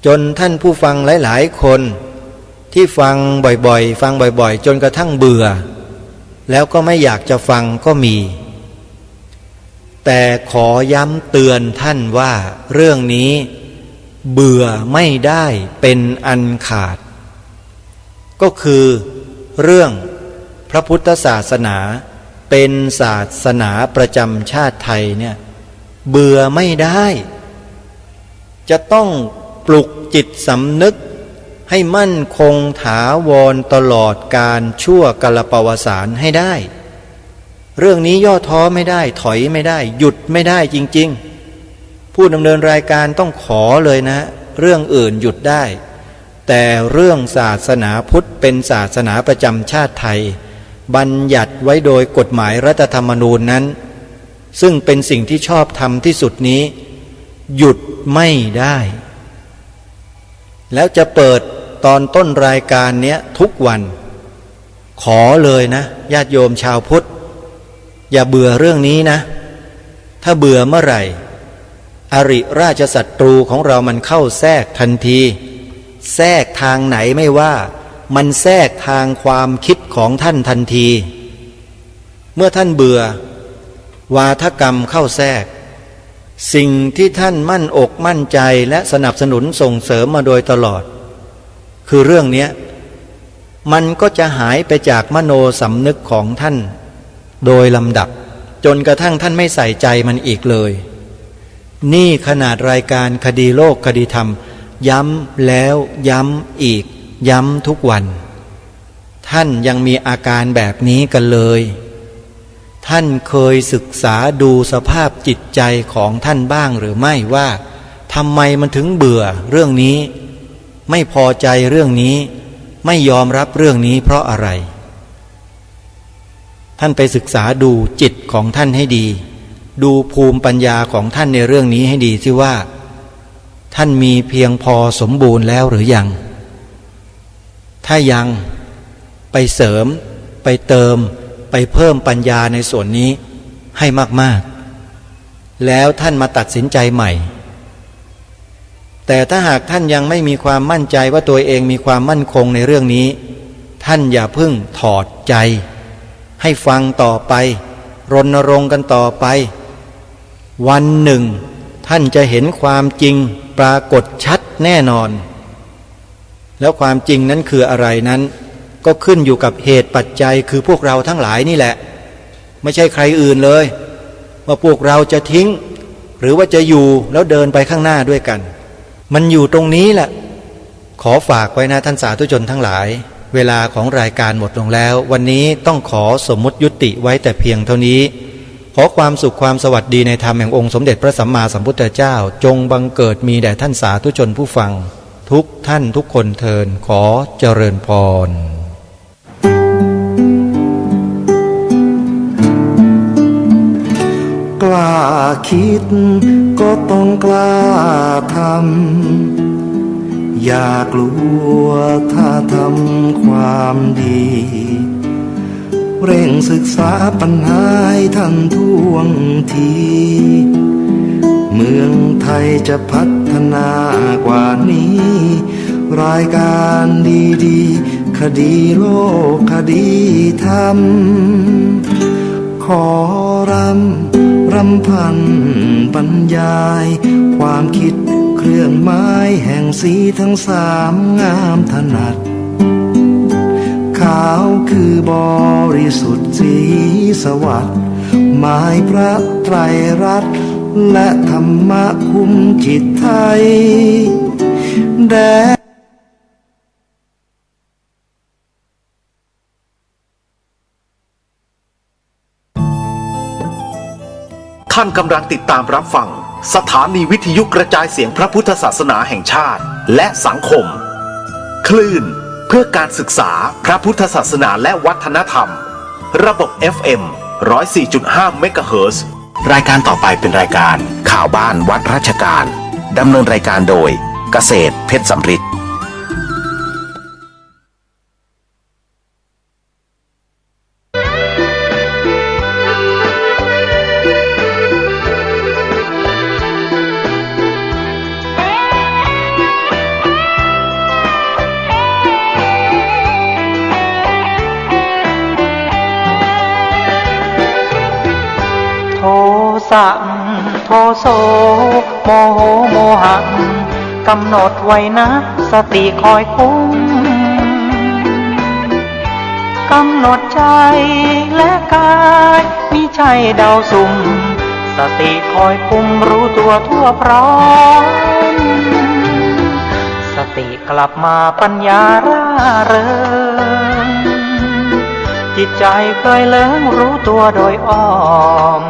S1: จนท่านผู้ฟังหลายๆคนที่ฟังบ่อยๆจนกระทั่งเบื่อแล้วก็ไม่อยากจะฟังก็มีแต่ขอย้ำเตือนท่านว่าเรื่องนี้เบื่อไม่ได้เป็นอันขาดก็คือเรื่องพระพุทธศาสนาเป็นศาสนาประจำชาติไทยเนี่ยเบื่อไม่ได้จะต้องปลุกจิตสำนึกให้มั่นคงถาวรตลอดการชั่วกาลปวสานให้ได้เรื่องนี้ย่อท้อไม่ได้ถอยไม่ได้หยุดไม่ได้จริงๆผู้ดำเนินรายการต้องขอเลยนะเรื่องอื่นหยุดได้แต่เรื่องศาสนาพุทธเป็นศาสนาประจำชาติไทยบัญญัติไว้โดยกฎหมายรัฐธรรมนูญนั้นซึ่งเป็นสิ่งที่ชอบธรรมที่สุดนี้หยุดไม่ได้แล้วจะเปิดตอนต้นรายการเนี้ยทุกวันขอเลยนะญาติโยมชาวพุทธอย่าเบื่อเรื่องนี้นะถ้าเบื่อเมื่อไหร่อริราชศัตรูของเรามันเข้าแทรกทันทีแทรกทางไหนไม่ว่ามันแทรกทางความคิดของท่านทันทีเมื่อท่านเบื่อวาทกรรมเข้าแทรกสิ่งที่ท่านมั่นอกมั่นใจและสนับสนุนส่งเสริมมาโดยตลอดคือเรื่องนี้มันก็จะหายไปจากมโนสำนึกของท่านโดยลำดับจนกระทั่งท่านไม่ใส่ใจมันอีกเลยนี่ขนาดรายการคดีโลกคดีธรรมย้ำแล้วย้ำอีกย้ำทุกวันท่านยังมีอาการแบบนี้กันเลยท่านเคยศึกษาดูสภาพจิตใจของท่านบ้างหรือไม่ว่าทำไมมันถึงเบื่อเรื่องนี้ไม่พอใจเรื่องนี้ไม่ยอมรับเรื่องนี้เพราะอะไรท่านไปศึกษาดูจิตของท่านให้ดีดูภูมิปัญญาของท่านในเรื่องนี้ให้ดีสิว่าท่านมีเพียงพอสมบูรณ์แล้วหรือยังถ้ายังไปเสริมไปเติมไปเพิ่มปัญญาในส่วนนี้ให้มากๆแล้วท่านมาตัดสินใจใหม่แต่ถ้าหากท่านยังไม่มีความมั่นใจว่าตัวเองมีความมั่นคงในเรื่องนี้ท่านอย่าเพิ่งถอดใจให้ฟังต่อไปรณรงค์กันต่อไปวันหนึ่งท่านจะเห็นความจริงปรากฏชัดแน่นอนแล้วความจริงนั้นคืออะไรนั้นก็ขึ้นอยู่กับเหตุปัจจัยคือพวกเราทั้งหลายนี่แหละไม่ใช่ใครอื่นเลยว่าพวกเราจะทิ้งหรือว่าจะอยู่แล้วเดินไปข้างหน้าด้วยกันมันอยู่ตรงนี้แหละขอฝากไว้นะท่านสาธุชนทั้งหลายเวลาของรายการหมดลงแล้ววันนี้ต้องขอสมมุติยุติไว้แต่เพียงเท่านี้ขอความสุขความสวัสดีในธรรมแห่งองค์สมเด็จพระสัมมาสัมพุทธเจ้าจงบังเกิดมีแด่ท่านสาธุชนผู้ฟังทุกท่านทุกคนเทินขอเจริญพร
S2: ก ล้าคิดก็ต้องกล้าทำอย่ากลัวถ้าทำความดีเร่งศึกษาปัญหาให้ทันท่วงทีเมืองไทยจะพัฒนากว่านี้รายการดีๆคดีโลกคดีธรรมขอรำพันบรรยายความคิดเครื่องไม้แห่งสีทั้งสามงามถนัดขาวคือบริสุทธิ์สีสวัสดิ์หมายพระไตรรัตน์และธรรมะคุมจิตไทยแด่
S3: ท่านกำลังติดตามรับฟังสถานีวิทยุกระจายเสียงพระพุทธศาสนาแห่งชาติและสังคมคลื่นเพื่อการศึกษาพระพุทธศาสนาและวัฒนธรรมระบบ FM 104.5 เมกะเฮิรตซ์รายการต่อไปเป็นรายการข่าวบ้านวัดราชการดำเนินรายการโดยเกษตรเพชรสำริด
S4: โทสะโทโสโมโหโมหังกำหนดไว้นะสติคอยคุ้มกำหนดใจและกายมิใช่เดาสุ่มสติคอยคุมรู้ตัวทั่วพร้อมสติกลับมาปัญญาร่าเริงจิตใจเคยเลิงรู้ตัวโดยอ้อม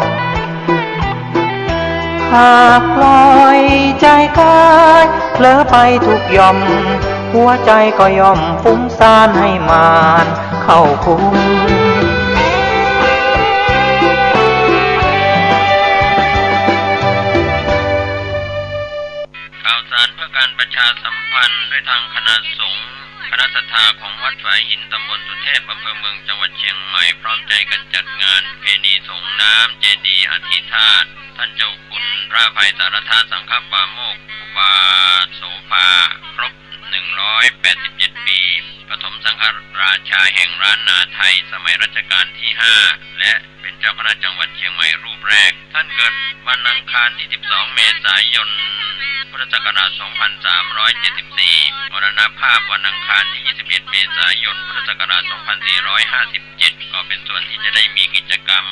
S4: หากปล่อยใจกายเผลอไปทุกย่อมหัวใจก็ย่อมฟุ้งซ่านให้มานเข้าคุม
S5: ข่าวสารเพื่อการประชาสัมพันธ์ด้วยทางคณะสงฆ์คณะศรัทธาของวัดฝายหินตำบลสุเทพอำเภอเมืองจังหวัดเชียงใหม่พร้อมใจกันจัดงานเพณีสงน้ำเจดีย์อธิธาตุท่านเจ้าคุณพระอภัยสารธาสังฆปาโมกข์อุบาโสภาครบ187 ปีปฐมสังฆราชาแห่งล้านนาไทยสมัยรัชกาลที่5และเป็นเจ้าคณะจังหวัดเชียงใหม่รูปแรกท่านเกิดวันอังคารที่12 เมษายนพุทธศักราช 2374 มรณภาพวันอังคารที่ 21 เมษายน พุทธศักราช 2457 ก็เป็นส่วนที่จะได้มีกิจกรรม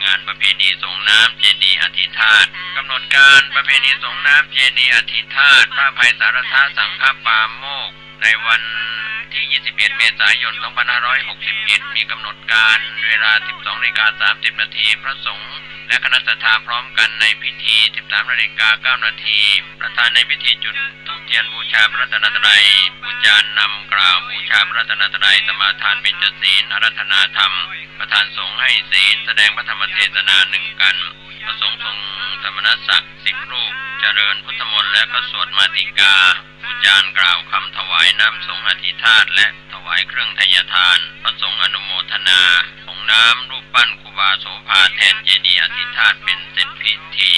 S5: งานประเพณีส่งน้ำเจดีย์อธิธาตุกำหนดการประเพณีส่งน้ำเจดีย์อธิธาตุพระอภัยสารธาสังฆปาโมกข์ในวันที่ 21 เมษายน 2561 มีกำหนดการเวลา 12:30 นาทีพระสงฆ์และคณะศรัทธาพร้อมกันในพิธี 13:09 นาทีประธานในพิธีจุดธูปเทียนบูชาพระรัตนตรัยบูชานำกล่าวบูชาพระรัตนตรัยสมาทานเบญจศีลอาราธนาธรรมประธานสงฆ์ให้ศีลแสดงพระธรรมเทศนา1 กันพระสงฆ์ทรงสมณศักดิ์10 รูปเจริญพุทธมนต์และก็สวดมาติกาบูชากล่าวคำถวายน้ำสงฆ์อธิธาตุและถวายเครื่องทายทานพระสงฆ์อนุโมทนาของน้ำรูปปั้นครูบาโสภาแทนเจดีย์อธิธาตุเป็นเสร็จพิธี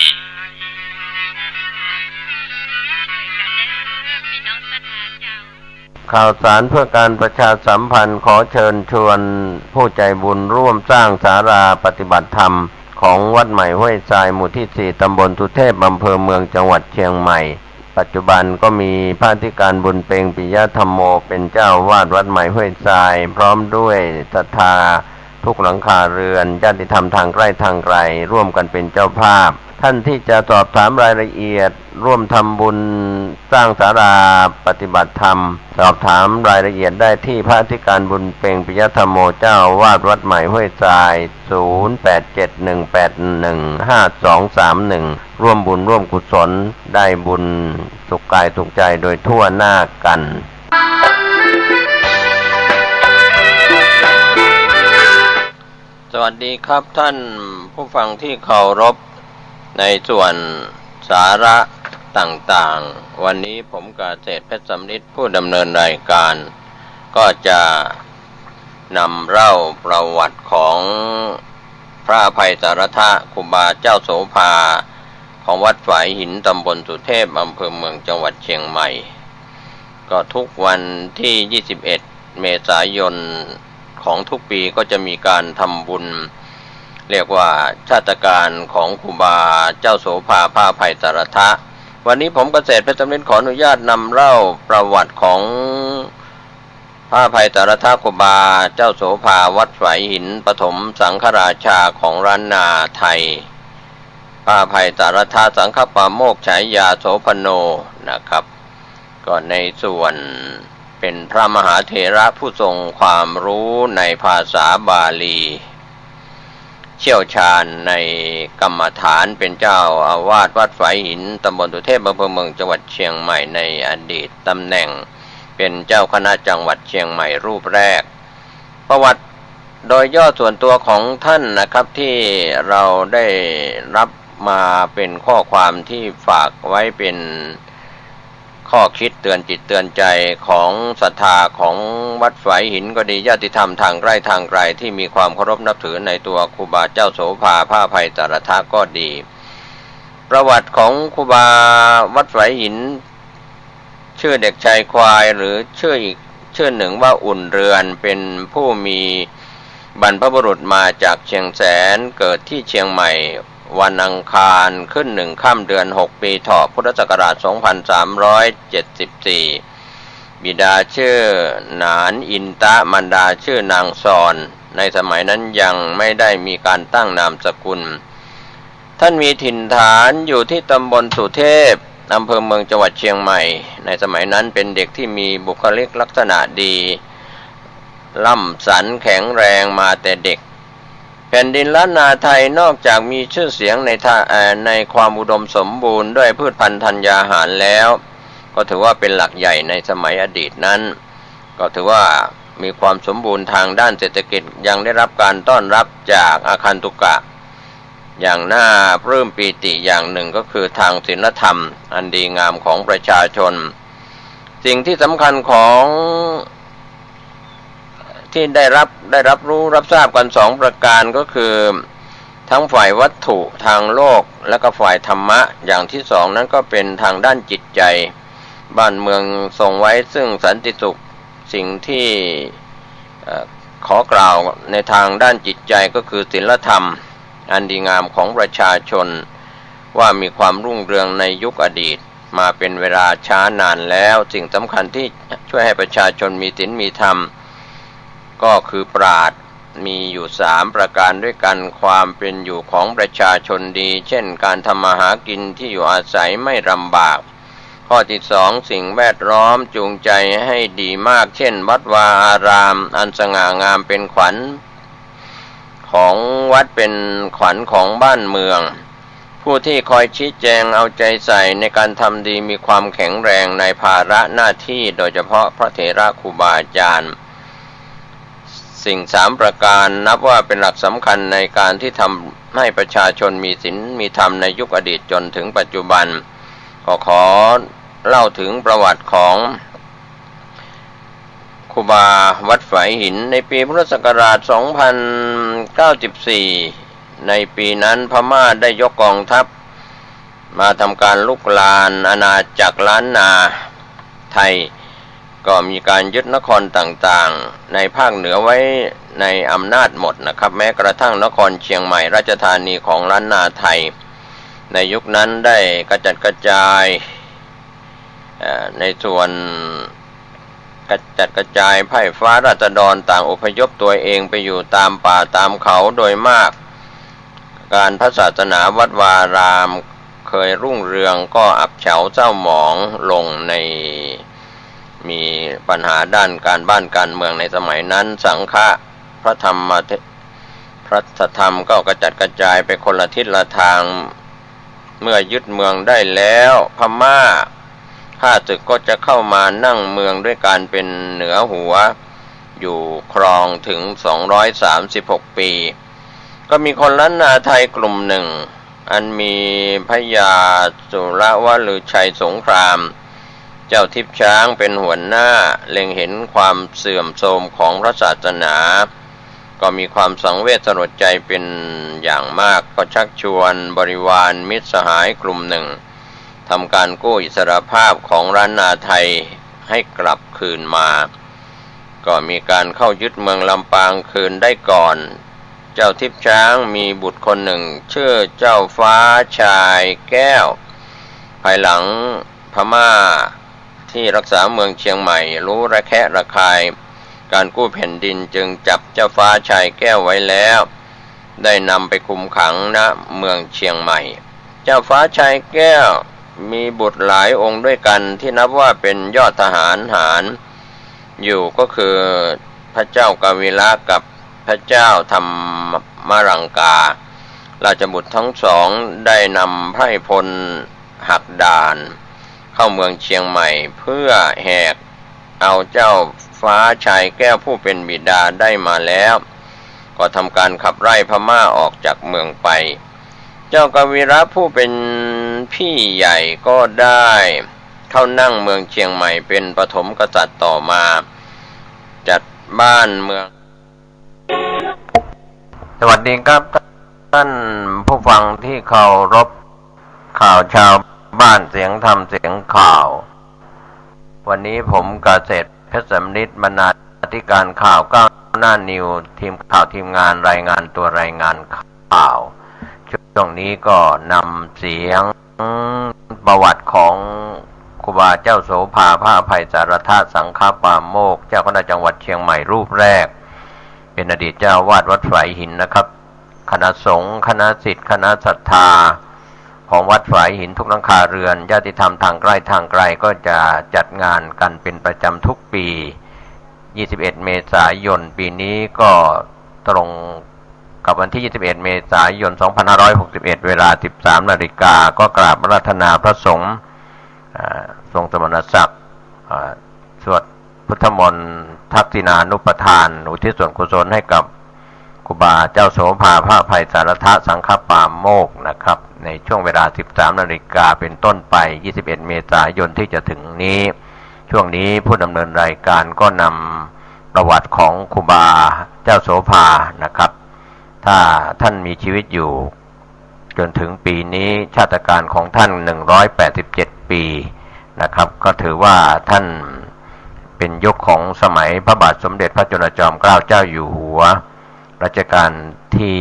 S6: ข่าวสารเพื่อการประชาสัมพันธ์ขอเชิญชวนผู้ใจบุญร่วมสร้างศาลาปฏิบัติธรรมของวัดใหม่ห้วยทรายหมู่ที่ 4 ตำบลสุเทพอำเภอเมืองจังหวัดเชียงใหม่ปัจจุบันก็มีพระอธิการบุญเพ็งปิยธรรมโมเป็นเจ้าวาดวัดใหม่ห้วยทรายพร้อมด้วยศรัทธาทุกหลังคาเรือนญาติธรรมทางใกล้ทางไกลร่วมกันเป็นเจ้าภาพท่านที่จะสอบถามรายละเอียดร่วมทำบุญสร้างศาลาปฏิบัติธรรมสอบถามรายละเอียดได้ที่พระอธิการบุญเพ็งปิยธรรมโมเจ้าวาดวัดใหม่ห้วยทราย 0871815231 ร่วมบุญร่วมกุศลได้บุญสุขกายสุขใจโดยทั่วหน้ากัน
S7: สวัสดีครับท่านผู้ฟังที่เคารพ
S6: ในส่วนสาระต่างๆวันนี้ผมกเกษตรเพชรสำริดผู้ดำเนินรายการก็จะนำเล่าประวัติของพระอภัยสารทะครูบาเจ้าโสภาของวัดฝายหินตำบลสุเทพอำเภอเมืองจังหวัดเชียงใหม่ก็ทุกวันที่ 21 เมษายนของทุกปีก็จะมีการทำบุญเรียกว่าชาตการของครูบาเจ้าโสภาพระอภัยสารทะวันนี้ผมเกษตรเพชรสำริดขออนุญาตนำเล่าประวัติของพระอภัยสารทะครูบาเจ้าโสภาวัดฝายหินปฐมสังฆราชาของล้านนาไทยพระอภัยสารทะสังฆปาโมกข์ฉายาโสพโนนะครับก็ในส่วนเป็นพระมหาเถระผู้ทรงความรู้ในภาษาบาลีเชี่ยวชาญในกรรมฐานเป็นเจ้าอาวาสวัดฝายหินตำบลสุเทพอำเภอเมืองจังหวัดเชียงใหม่ในอดีตตำแหน่งเป็นเจ้าคณะจังหวัดเชียงใหม่รูปแรกประวัติโดยย่อส่วนตัวของท่านนะครับที่เราได้รับมาเป็นข้อความที่ฝากไว้เป็นข้อคิดเตือนจิตเตือนใจของศรัทธาของวัดฝายหินก็ดีญาติธรรมทางใกล้ทางไกลที่มีความเคารพนับถือในตัวครูบาเจ้าโสภาพระอภัยสารทะก็ดีประวัติของครูบาวัดฝายหินชื่อเด็กชายควายหรือชื่ออีกชื่อหนึ่งว่าอุ่นเรือนเป็นผู้มีบรรพบุรุษมาจากเชียงแสนเกิดที่เชียงใหม่วันอังคารขึ้น1 ค่ำเดือน 6 ปีเถาะพุทธศักราช 2374 บิดาชื่อหนานอินตะมารดาชื่อนางซอนในสมัยนั้นยังไม่ได้มีการตั้งนามสกุลท่านมีถิ่นฐานอยู่ที่ตำบลสุเทพอำเภอเมืองจังหวัดเชียงใหม่ในสมัยนั้นเป็นเด็กที่มีบุคลิกลักษณะดีล่ำสันแข็งแรงมาแต่เด็กแผ่นดินล้านนาไทยนอกจากมีชื่อเสียงในความอุดมสมบูรณ์ด้วยพืชพันธุ์ธัญญาหารแล้วก็ถือว่าเป็นหลักใหญ่ในสมัยอดีตนั้นก็ถือว่ามีความสมบูรณ์ทางด้านเศรษฐกิจยังได้รับการต้อนรับจากอาคันตุกะอย่างน่าปลื้มปีติอย่างหนึ่งก็คือทางศีลธรรมอันดีงามของประชาชนสิ่งที่สำคัญของที่ได้รับรู้รับทราบกัน2 ประการก็คือทั้งฝ่ายวัตถุทางโลกและก็ฝ่ายธรรมะอย่างที่2นั้นก็เป็นทางด้านจิตใจบ้านเมืองทรงไว้ซึ่งสันติสุขสิ่งที่ขอกล่าวในทางด้านจิตใจก็คือศีลธรรมอันดีงามของประชาชนว่ามีความรุ่งเรืองในยุคอดีตมาเป็นเวลาช้านานแล้วสิ่งสำคัญที่ช่วยให้ประชาชนมีศีลมีธรรมก็คือปราชญ์มีอยู่3 ประการด้วยกันความเป็นอยู่ของประชาชนดีเช่นการทำมาหากินที่อยู่อาศัยไม่ลำบากข้อที่2สิ่งแวดล้อมจูงใจให้ดีมากเช่นวัดวาอารามอันสง่างามเป็นขวัญของวัดเป็นขวัญของบ้านเมืองผู้ที่คอยชี้แจงเอาใจใส่ในการทำดีมีความแข็งแรงในภาระหน้าที่โดยเฉพาะพระเถระครูบาอาจารย์สิ่ง3 ประการนับว่าเป็นหลักสำคัญในการที่ทำให้ประชาชนมีศีลมีธรรมในยุคอดีตจนถึงปัจจุบันก็ขอเล่าถึงประวัติของครูบาวัดฝายหินในปีพุทธศักราช 2094 ในปีนั้นพม่าได้ยกกองทัพมาทำการลุกลานอาณาจักรล้านนาไทยก็มีการยึดนครต่างๆในภาคเหนือไว้ในอำนาจหมดนะครับแม้กระทั่งนครเชียงใหม่ราชธานีของล้านนาไทยในยุคนั้นได้กระจัดกระจายในส่วนกระจัดกระจายไพร่ฟ้าราษฎรต่างอพยพตัวเองไปอยู่ตามป่าตามเขาโดยมากการพระศาสนาวัดวารามเคยรุ่งเรืองก็อับเฉาเศร้าหมองลงในมีปัญหาด้านการบ้านการเมืองในสมัยนั้นสังฆะพระธรรมก็กระจัดกระจายไปคนละทิศละทางเมื่อยึดเมืองได้แล้วพม่าข้าศึกก็จะเข้ามานั่งเมืองด้วยการเป็นเหนือหัวอยู่ครองถึง236 ปีก็มีคนล้านนาไทยกลุ่มหนึ่ง
S5: อันมีพญาสุรวลือชัยสงครามเจ้าทิพย์ช้างเป็นหัวหน้าเล็งเห็นความเสื่อมโทรมของพระศาสนาก็มีความสังเวชสลดใจเป็นอย่างมากก็ชักชวนบริวารมิตรสหายกลุ่มหนึ่งทำการกู้อิสรภาพของล้านนาไทยให้กลับคืนมาก็มีการเข้ายึดเมืองลำปางคืนได้ก่อนเจ้าทิพย์ช้างมีบุตรคนหนึ่งชื่อเจ้าฟ้าชายแก้วภายหลังพม่าที่รักษาเมืองเชียงใหม่รู้ระแคะระคายการกู้แผ่นดินจึงจับเจ้าฟ้าชายแก้วไว้แล้วได้นำไปคุมขังณเมืองเชียงใหม่เจ้าฟ้าชายแก้วมีบุตรหลายองค์ด้วยกันที่นับว่าเป็นยอดทหารหารอยู่ก็คือพระเจ้ากาวิระกับพระเจ้าธรรมรังการาชบุตรทั้งสองได้นำไพร่พลหักด่านเข้าเมืองเชียงใหม่เพื่อแหกเอาเจ้าฟ้าชายแก้วผู้เป็นบิดาได้มาแล้วก็ทำการขับไล่พม่าออกจากเมืองไปเจ้ากาวิระผู้เป็นพี่ใหญ่ก็ได้เข้านั่งเมืองเชียงใหม่เป็นปฐมกษัตริย์ต่อมาจัดบ้านเมือง
S6: สวัสดีครับท่านผู้ฟังที่เคารพข่าวชาวบ้านเสียงธรรมเสียงข่าววันนี้ผมเกษตรเพชรสำนิดบรรณาธิการข่าวก้าวหน้านิวทีมข่าวทีมงานรายงานตัวรายงานข่าวช่วงนี้ก็นำเสียงประวัติของครูบาเจ้าโสภาพระอภัยสารทสังฆปาโมกข์เจ้าคณะจังหวัดเชียงใหม่รูปแรกเป็นอดีตเจ้าวาดวัดฝายหินนะครับคณะสงฆ์คณะศิษย์คณะศรัทธาของวัดฝายหินทุกหลังคาเรือนญาติธรรมทางใกล้ทางไกลก็จะจัดงานกันเป็นประจำทุกปี21 เมษายนปีนี้ก็ตรงกับวันที่21 เมษายน 2561 เวลา 13 นาฬิกาก็กราบอาราธนาพระสงฆ์ทรงสมณศักดิ์สวดพุทธมนต์ทักษิณานุปทานอุทิศส่วนกุศลให้กับครูบาเจ้าโสภาพระอภัยสารทสังฆปาโมกข์นะครับในช่วงเวลา 13 นาฬิกาเป็นต้นไป21 เมษายนที่จะถึงนี้ช่วงนี้ผู้ดำเนินรายการก็นำประวัติของครูบาเจ้าโสภานะครับถ้าท่านมีชีวิตอยู่จนถึงปีนี้ชาตการของท่าน187 ปีนะครับก็ถือว่าท่านเป็นยุคของสมัยพระบาทสมเด็จพระจุลจอมเกล้าเจ้าอยู่หัวรัชกาลที่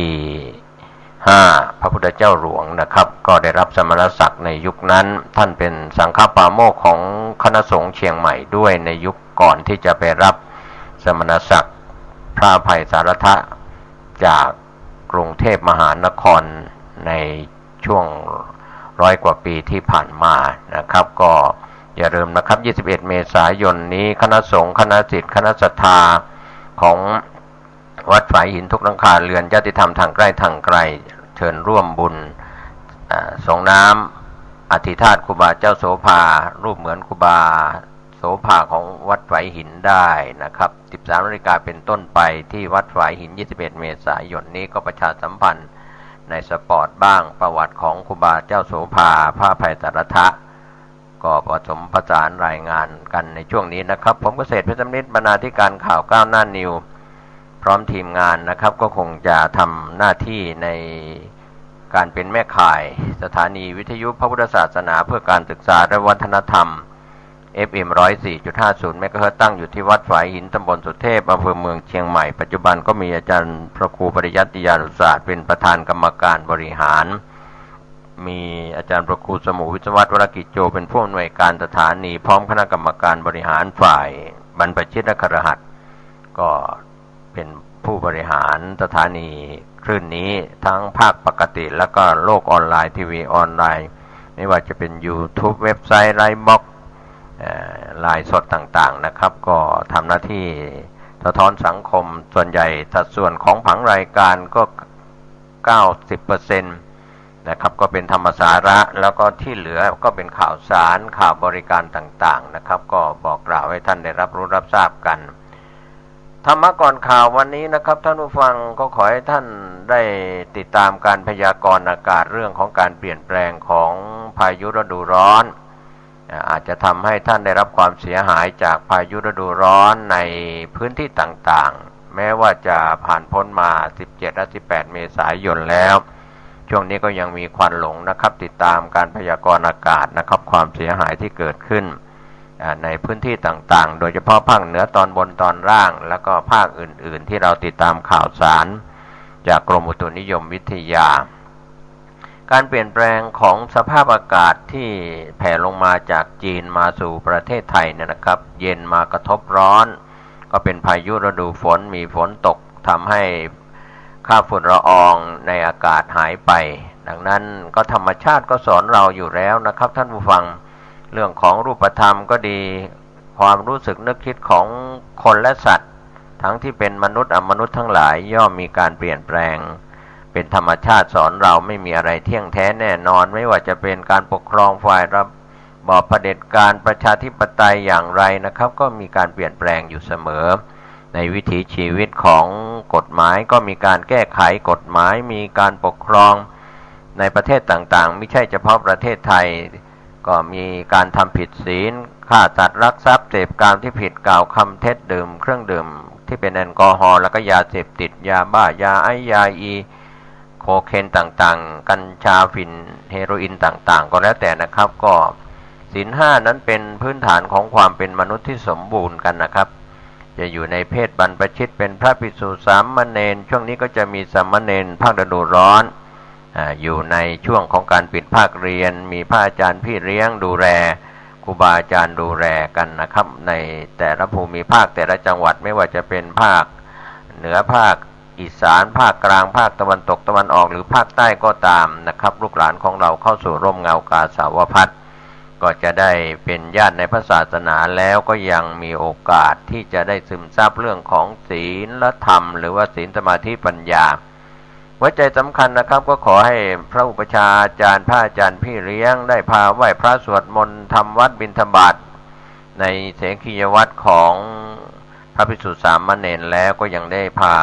S6: 5พระพุทธเจ้าหลวงนะครับก็ได้รับสมณศักดิ์ในยุคนั้นท่านเป็นสังฆปาโมกข์ของคณะสงฆ์เชียงใหม่ด้วยในยุคก่อนที่จะไปรับสมณศักดิ์พระอภัยสารทะจากกรุงเทพมหานครในช่วง100 กว่าปีที่ผ่านมานะครับก็อย่าลืมนะครับ21 เมษายนนี้คณะสงฆ์คณะศิษย์คณะศรัทธาของวัดฝายหินทุกหลังคาเรือนญาติธรรมทางใกล้ทางไกลเชิญร่วมบุญส่งน้ำอธิษฐานครูบาเจ้าโสภารูปเหมือนครูบาโสภาของวัดฝายหินได้นะครับ13 นาฬิกาเป็นต้นไปที่วัดฝายหิน21 เมษายนนี้ก็ประชาสัมพันธ์ในสปอร์ตบ้างประวัติของครูบาเจ้าโสภาพระอภัยสารทะก็ผสมผสานรายงานกันในช่วงนี้นะครับผมเกษตรเพชรสำนิดบรรณาธิการข่าวก้าวหน้านิวพร้อมทีมงานนะครับก็คงจะทำหน้าที่ในการเป็นแม่ข่ายสถานีวิทยุพระพุทธศาสนาเพื่อการศึกษาและวัฒนธรรม FM 104.50 เมกะเฮิรตซ์ตั้งอยู่ที่วัดฝายหินตำบลสุเทพอำเภอเมืองเชียงใหม่ปัจจุบันก็มีอาจารย์พระครูปริยัติยานุศาสตร์เป็นประธานกรรมการบริหารมีอาจารย์พระครูสมุวิศวัตรวรกิจโจเป็นผู้อำนวยการสถานีพร้อมคณะกรรมการบริหารฝ่ายบรรพชิตและคฤหัสถ์ก็เป็นผู้บริหารสถานีคลื่นนี้ทั้งภาคปกติแล้วก็โลกออนไลน์ทีวีออนไลน์ไม่ว่าจะเป็น YouTube เว็บไซต์ไลฟ์บล็อกไลน์สดต่างๆนะครับก็ทำหน้าที่สะท้อนสังคมส่วนใหญ่สัดส่วนของผังรายการก็ 90% นะครับก็เป็นธรรมสาระแล้วก็ที่เหลือก็เป็นข่าวสารข่าวบริการต่างๆนะครับก็บอกกล่าวให้ท่านได้รับรู้รับทราบกันธรรมะก่อนข่าววันนี้นะครับท่านผู้ฟังก็ขอให้ท่าน ได้ติดตามการพยากรณ์อากาศเรื่องของการเปลี่ยนแปลงของพายุฤดูร้อนอาจจะทำให้ท่านได้รับความเสียหายจากพายุฤดูร้อนในพื้นที่ต่างๆแม้ว่าจะผ่านพ้นมา17และ18เมษายนแล้วช่วงนี้ก็ยังมีควันหลงนะครับติดตามการพยากรณ์อากาศนะครับความเสียหายที่เกิดขึ้นในพื้นที่ต่างๆโดยเฉพาะภาคเหนือตอนบนตอนล่างแล้วก็ภาคอื่นๆที่เราติดตามข่าวสารจากกรมอุตุนิยมวิทยาการเปลี่ยนแปลงของสภาพอากาศที่แผ่ลงมาจากจีนมาสู่ประเทศไทยเนี่ยนะครับเย็นมากระทบร้อนก็เป็นพายุฤดูฝนมีฝนตกทำให้ค่าฝุ่นละอองในอากาศหายไปดังนั้นก็ธรรมชาติก็สอนเราอยู่แล้วนะครับท่านผู้ฟังเรื่องของรูปธรรมก็ดีความรู้สึกนึกคิดของคนและสัตว์ทั้งที่เป็นมนุษย์อมนุษย์ทั้งหลายย่อมมีการเปลี่ยนแปลงเป็นธรรมชาติสอนเราไม่มีอะไรเที่ยงแท้แน่นอนไม่ว่าจะเป็นการปกครองฝ่ายระบอบเผด็จการประชาธิปไตยอย่างไรนะครับก็มีการเปลี่ยนแปลงอยู่เสมอในวิถีชีวิตของกฎหมายก็มีการแก้ไขกฎหมายมีการปกครองในประเทศต่างๆไม่ใช่เฉพาะประเทศไทยก็มีการทำผิดศีลฆ่าสัตว์รักทรัพย์เสพกามที่ผิดกล่าวคำเท็จดื่มเครื่องดื่มที่เป็นแอลกอฮอล์แล้วก็ยาเสพติดยาบ้ายาไอซ์ยาอีโคเคนต่างๆกัญชาฝิ่นเฮโรอีนต่างๆก็แล้วแต่นะครับก็ศีล5นั้นเป็นพื้นฐานของความเป็นมนุษย์ที่สมบูรณ์กันนะครับจะอยู่ในเพศบรรพชิตเป็นพระภิกษุสามเณรช่วงนี้ก็จะมีสามเณรภาคฤดูร้อนอยู่ในช่วงของการปิดภาคเรียนมีพระอาจารย์พี่เลี้ยงดูแลครูบาอาจารย์ดูแลกันนะครับในแต่ละภูมิภาคแต่ละจังหวัดไม่ว่าจะเป็นภาคเหนือภาคอีสานภาคกลางภาคตะวันตกตะวันออกหรือภาคใต้ก็ตามนะครับลูกหลานของเราเข้าสู่ร่มเงากาสาวพัสก็จะได้เป็นญาติในพระศาสนาแล้วก็ยังมีโอกาสที่จะได้ซึมซับเรื่องของศีลธรรมหรือว่าศีลสมาธิปัญญาหัวใจสำคัญนะครับก็ขอให้พระอุปชฌาย์อาจารย์พระอาจารย์พี่เลี้ยงได้พาไหว้พระสวดมนต์ทำวัดบิณฑบาตในเสขียวัตรของพระภิกษุสามเณรแล้วก็ยังได้พา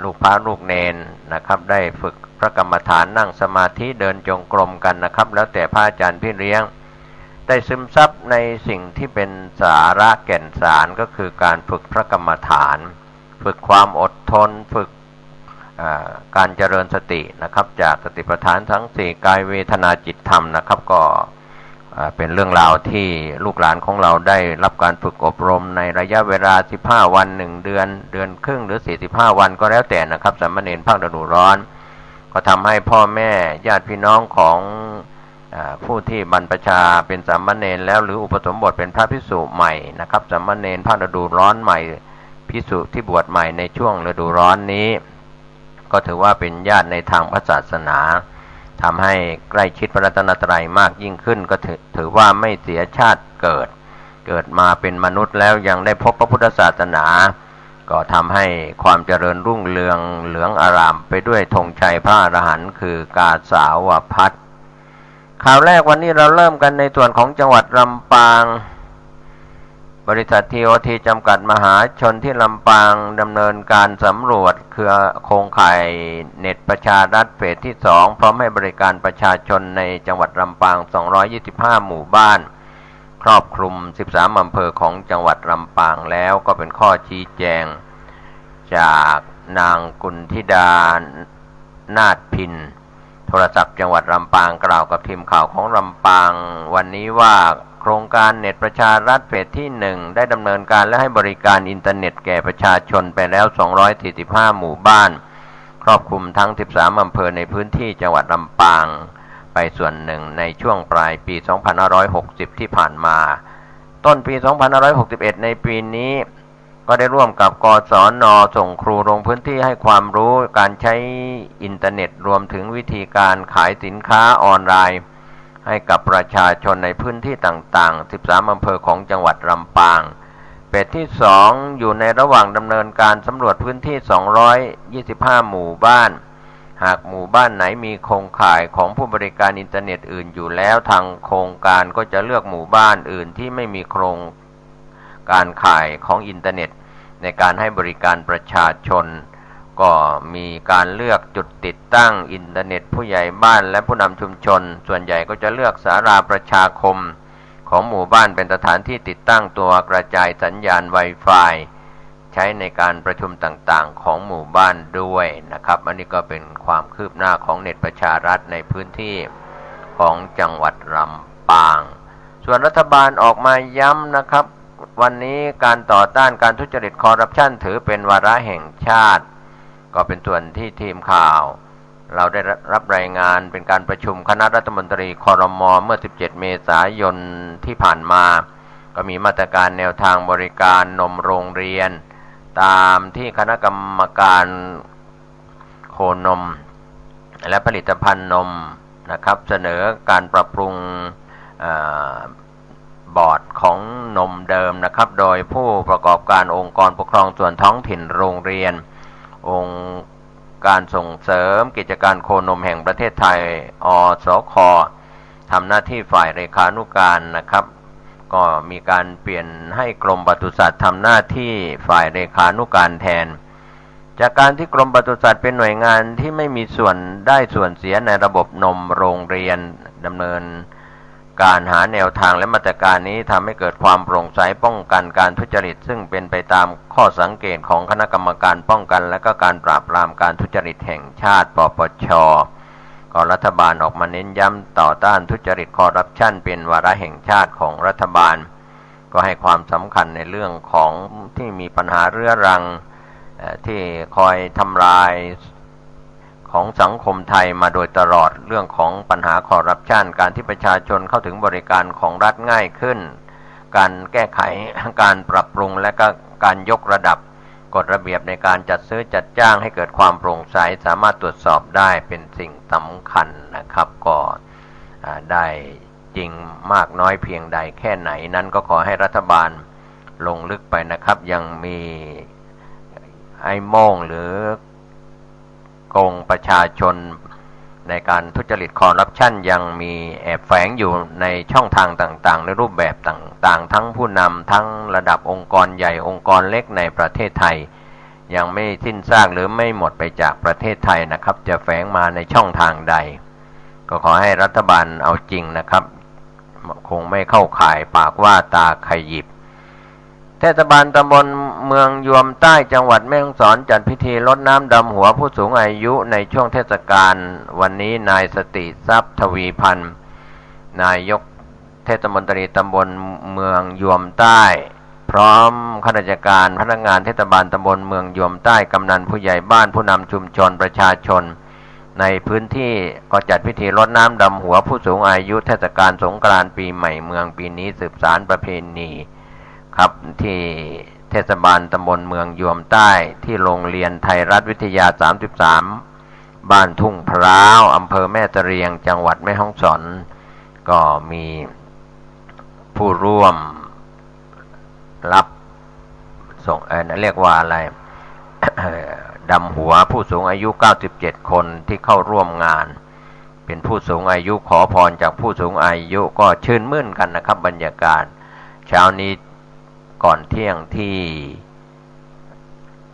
S6: ลูกพระลูกเนนนะครับได้ฝึกพระกรรมฐานนั่งสมาธิเดินจงกรมกันนะครับแล้วแต่พระอาจารย์พี่เลี้ยงได้ซึมซับในสิ่งที่เป็นสาระแก่นสารก็คือการฝึกพระกรรมฐานฝึกความอดทนฝึกการเจริญสตินะครับจากสติปัฏฐานทั้ง4กายเวทนาจิตธรรมนะครับก็เป็นเรื่องราวที่ลูกหลานของเราได้รับการฝึกอบรมในระยะเวลา15วัน1เดือนเดือนครึ่งหรือ45วันก็แล้วแต่นะครับสามเณรภาคฤดูร้อนก็ทำให้พ่อแม่ญาติพี่น้องของผู้ที่บรรพชาเป็นสามเณรแล้วหรืออุปสมบทเป็นพระภิกษุใหม่นะครับสามเณรภาคฤดูร้อนใหม่ภิกษุที่บวชใหม่ในช่วงฤดูร้อนนี้ก็ถือว่าเป็นญาติในทางพระศาสนาทำให้ใกล้ชิดพระรัตนตรัยมากยิ่งขึ้นก็ถือว่าไม่เสียชาติเกิดมาเป็นมนุษย์แล้วยังได้พบพระพุทธศาสนาก็ทำให้ความเจริญรุ่งเรืองเหลืองอารามไปด้วยธงชัยพระอรหันต์คือกาสาวพัสข่าวแรกวันนี้เราเริ่มกันในส่วนของจังหวัดลำปางบริษัท TOT จำกัดมหาชนที่ลำปางดำเนินการสำรวจเครือโครงข่ายเน็ตประชารัฐเฟสที่2พร้อมให้บริการประชาชนในจังหวัดลำปาง225หมู่บ้านครอบคลุม13อำเภอของจังหวัดลำปางแล้วก็เป็นข้อชี้แจงจากนางกุลธิดานาถพินโทรศัพท์จังหวัดลำปางกล่าวกับทีมข่าวของลำปางวันนี้ว่าโครงการเน็ตประชารัฐเฟสที่1ได้ดำเนินการและให้บริการอินเทอร์เน็ตแก่ประชาชนไปแล้ว245หมู่บ้านครอบคลุมทั้ง13อำเภอในพื้นที่จังหวัดลำปางไปส่วนหนึ่งในช่วงปลายปี2560ที่ผ่านมาต้นปี2561ในปีนี้ก็ได้ร่วมกับกศน.ส่งครูลงพื้นที่ให้ความรู้การใช้อินเทอร์เน็ตรวมถึงวิธีการขายสินค้าออนไลน์ให้กับประชาชนในพื้นที่ต่างๆ13อำเภอของจังหวัดลำปางเฟสที่2อยู่ในระหว่างดำเนินการสำรวจพื้นที่225หมู่บ้านหากหมู่บ้านไหนมีโครงข่ายของผู้บริการอินเทอร์เน็ตอื่นอยู่แล้วทางโครงการก็จะเลือกหมู่บ้านอื่นที่ไม่มีโครงการข่ายของอินเทอร์เน็ตในการให้บริการประชาชน ก็มีการเลือกจุดติดตั้งอินเทอร์เน็ตผู้ใหญ่บ้านและผู้นำชุมชนส่วนใหญ่ก็จะเลือกศาลาประชาคมของหมู่บ้านเป็นสถานที่ติดตั้งตัวกระจายสัญญาณ Wi-Fi ใช้ในการประชุมต่างๆของหมู่บ้านด้วยนะครับอันนี้ก็เป็นความคืบหน้าของเน็ตประชารัฐในพื้นที่ของจังหวัดลำปางส่วนรัฐบาลออกมาย้ำนะครับวันนี้การต่อต้านการทุจริตคอร์รัปชันถือเป็นวาระแห่งชาติก็เป็นส่วนที่ทีมข่าวเราได้รับรายงานเป็นการประชุมคณะรัฐมนตรีครม.เมื่อ 17 เมษายนที่ผ่านมาก็มีมาตรการแนวทางบริการนมโรงเรียนตามที่คณะกรรมการโคนมและผลิตภัณฑ์นมนะครับเสนอการปรับปรุงบอร์ดของนมเดิมนะครับโดยผู้ประกอบการองค์กรปกครองส่วนท้องถิ่นโรงเรียนองค์การส่งเสริมกิจการโคนมแห่งประเทศไทยอสค.ทำหน้าที่ฝ่ายเลขานุการนะครับก็มีการเปลี่ยนให้กรมปศุสัตว์ทำหน้าที่ฝ่ายเลขานุการแทนจากการที่กรมปศุสัตว์เป็นหน่วยงานที่ไม่มีส่วนได้ส่วนเสียในระบบนมโรงเรียนดำเนินการหาแนวทางและมาตรการนี้ทำให้เกิดความโปร่งใสป้องกันการทุจริตซึ่งเป็นไปตามข้อสังเกตของคณะกรรมการป้องกันและก็การปราบปรามการทุจริตแห่งชาติปปช.ก็รัฐบาลออกมาเน้นย้ำต่อต้านทุจริตคอร์รัปชันเป็นวาระแห่งชาติของรัฐบาลก็ให้ความสำคัญในเรื่องของที่มีปัญหาเรื้อรังที่คอยทำลายของสังคมไทยมาโดยตลอดเรื่องของปัญหาคอร์รัปชันการที่ประชาชนเข้าถึงบริการของรัฐง่ายขึ้นการแก้ไขการปรับปรุงและก็การยกระดับกฎระเบียบในการจัดซื้อจัดจ้างให้เกิดความโปร่งใสสามารถตรวจสอบได้เป็นสิ่งสำคัญนะครับก็ได้จริงมากน้อยเพียงใดแค่ไหนนั้นก็ขอให้รัฐบาลลงลึกไปนะครับยังมีไอ้โม่งหรือโกงประชาชนในการทุจริตคอร์รัปชันยังมีแอบแฝงอยู่ในช่องทางต่างๆในรูปแบบต่างๆทั้งผู้นำทั้งระดับองค์กรใหญ่องค์กรเล็กในประเทศไทยยังไม่สิ้นซากหรือไม่หมดไปจากประเทศไทยนะครับจะแฝงมาในช่องทางใดก็ขอให้รัฐบาลเอาจริงนะครับคงไม่เข้าข่ายปากว่าตาขยิบเทศบาลตำบลเมืองยวมใต้จังหวัดแม่ฮ่องสอนจัดพิธีรดน้ำดำหัวผู้สูงอายุในช่วงเทศกาลวันนี้นายสติทรัพย์ทวีพันธ์นายกเทศมนตรีตำบลเมืองยวมใต้พร้อมข้าราชการพนักงานเทศบาลตำบลเมืองยวมใต้กำนันผู้ใหญ่บ้านผู้นำชุมชนประชาชนในพื้นที่ก็จัดพิธีรดน้ำดำหัวผู้สูงอายุเทศกาลสงกรานต์ปีใหม่เมืองปีนี้สืบสานประเพณีครับที่เทศบาลตำบลเมืองยวมใต้ที่โรงเรียนไทยรัฐวิทยา33บ้านทุ่งพร้าวอำเภอแม่เสรียงจังหวัดแม่ฮ่องสอนก็มีผู้ร่วมรับส่งเรียกว่าอะไร ดำหัวผู้สูงอายุ97คนที่เข้าร่วมงานเป็นผู้สูงอายุขอพรจากผู้สูงอายุก็ชื่นมื่นกันนะครับบรรยากาศเช้านี้ก่อนเที่ยงที่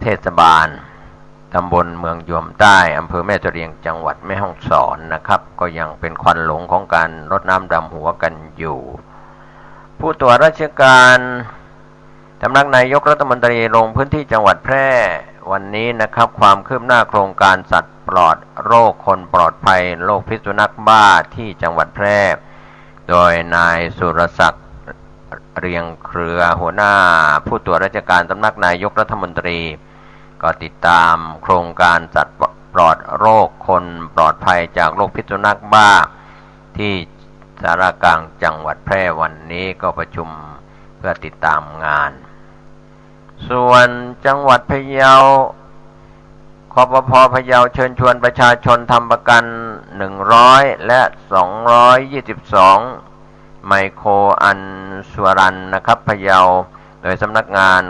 S6: เทศบาลตำบลเมืองยวมใต้อำเภอแม่เสรียงจังหวัดแม่ฮ่องสอนนะครับก็ยังเป็นควันหลงของการรดน้ำดำหัวกันอยู่ผู้ตรวจราชการสำนักนายกรัฐมนตรีลงพื้นที่จังหวัดแพร่วันนี้นะครับความคืบหน้าโครงการสัตว์ปลอดโรคคนปลอดภัยโรคพิษสุนัขบ้าที่จังหวัดแพร่โดยนายสุรศักดิ์เรียงเครือหัวหน้าผู้ตรวจราชการสำนักนายกรัฐมนตรีก็ติดตามโครงการสัตว์ปลอดโรคคนปลอดภัยจากโรคพิษสุนัขบ้าที่สารกลางจังหวัดแพร่วันนี้ก็ประชุมเพื่อติดตามงานส่วนจังหวัดพะเยาคปภ.พะเยาเชิญชวนประชาชนทำประกัน100และ222ไมโครอันสุรันนะครับพะเยาโดยสำนักงาน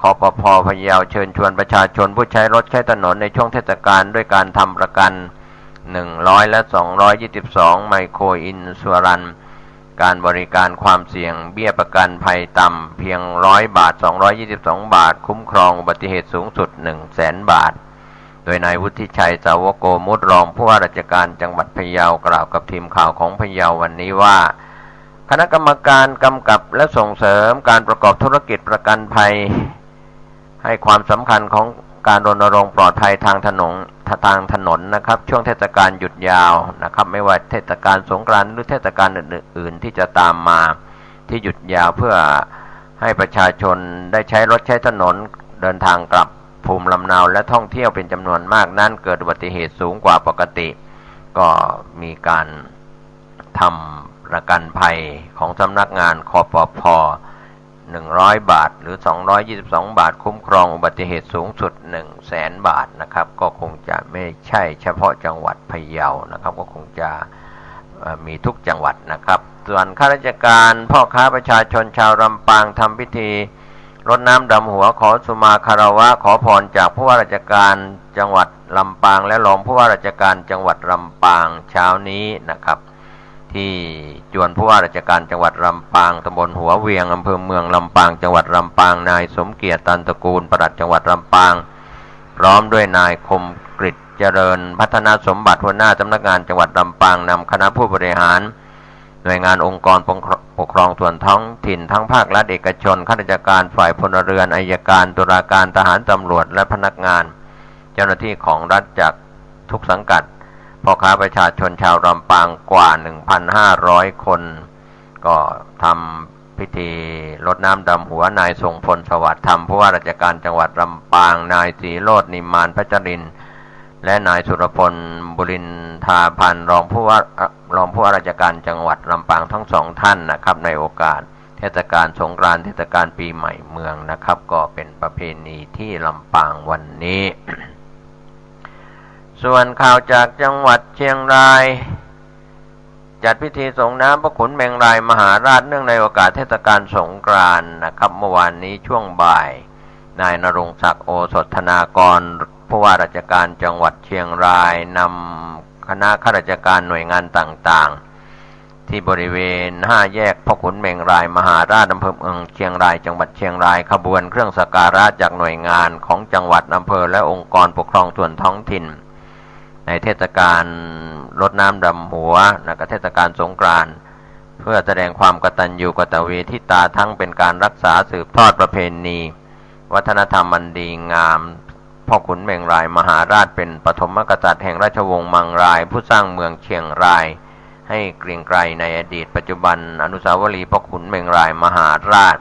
S6: คปภ.พะเยาเชิญชวนประชาชนผู้ใช้รถใช้ถนนในช่วงเทศกาลด้วยการทำประกัน100และ222ไมโครอินสุรันการบริการความเสี่ยงเบี้ยประกันภัยต่ำเพียง100 บาท222 บาทคุ้มครองอุบัติเหตุสูงสุด100,000 บาท ดยนายวุฒิชัยสาวโกมุตรองผู้ว่าราชการจังหวัดพะเยากล่าวกับทีมข่าวของพะเยาวันนี้ว่าคณะกรรมการกำกับและส่งเสริมการประกอบธุรกิจประกันภัยให้ความสำคัญของการรณรงค์ปลอดภัยทางถนนนะครับช่วงเทศกาลหยุดยาวนะครับไม่ว่าเทศกาลสงกรานต์หรือเทศกาลอื่นๆที่จะตามมาที่หยุดยาวเพื่อให้ประชาชนได้ใช้รถใช้ถนนเดินทางกลับภูมิลำเนาและท่องเที่ยวเป็นจำนวนมากนั้นเกิดอุบัติเหตุสูงกว่าปกติก็มีการทำประกันภัยของสำนักงานคปภ100 บาทหรือ222 บาทคุ้มครองอุบัติเหตุสูงสุด 100,000 บาทนะครับก็คงจะไม่ใช่เฉพาะจังหวัดพะเยานะครับก็คงจะมีทุกจังหวัดนะครับส่วนข้าราชการพ่อค้าประชาชนชาวลำปางทำพิธีรดน้ำดำหัวขอสุมาคารวะขอพรจากผู้ว่าราชการจังหวัดลำปางและรองผู้ว่าราชการจังหวัดลำปางเช้านี้นะครับที่จวนผู้ว่าราชการจังหวัดลำปางตำบลหัวเวียงอำเภอเมืองลำปางจังหวัดลำปางนายสมเกียรติตันตระกูลปลัดจังหวัดลำปางพร้อมด้วยนายคมกฤษเจริญพัฒนาสมบัติหัวหน้าสำนักงานจังหวัดลำปางนำคณะผู้บริหารหน่วยงานองค์กรปกครองส่วนท้องถิ่นทั้งภาครัฐเอกชนข้าราชการฝ่ายพลเรือนอัยการตุลาการทหารตำรวจและพนักงานเจ้าหน้าที่ของรัฐจากทุกสังกัดพ่อค้าประชาชนชาวลำปางกว่า 1,500 คนก็ทำพิธีรดน้ำดำหัวนายทรงพลสวัสดิ์ธรรมผู้ว่าราชการจังหวัดลำปางนายศรีโรจน์นิมมานพัชรินทร์และนายสุรพลบุรินทาพันธ์รองผู้ว่าราชการจังหวัดลำปางทั้งสองท่านนะครับในโอกาสเทศกาลสงกรานต์เทศกาลปีใหม่เมืองนะครับก็เป็นประเพณีที่ลำปางวันนี้ ส่วนข่าวจากจังหวัดเชียงรายจัดพิธีส่งน้ำพระขุนแมงรายมหาราชเนื่องในโอกาสเทศกาลสงกรานต์นะครับเมื่อวานนี้ช่วงบ่ายนายณรงค์ศักดิ์โอสถธนากรผู้ว่าราชการจังหวัดเชียงรายนำคณะข้าราชการหน่วยงานต่างๆที่บริเวณ5แยกพ่อขุนแมงรายมหาราชอำเภอเมืองเชียงรายจังหวัดเชียงรายขบวนเครื่องสักการะจากหน่วยงานของจังหวัดอำเภอและองค์กรปกครองส่วนท้องถิ่นในเทศกาลรดน้ำดำหัวและเทศกาลสงกรานต์เพื่อแสดงความกตัญญูกตเวทิตาทั้งเป็นการรักษาสืบทอดประเพณีวัฒนธรรมอันดีงามพ่อขุนแมงรายมหาราชเป็นปฐมกษัตริย์แห่งราชวงศ์มังรายผู้สร้างเมืองเชียงรายให้เกรียงไกรในอดีตปัจจุบันอนุสาวรีย์พ่อขุนแมงรายมหาราช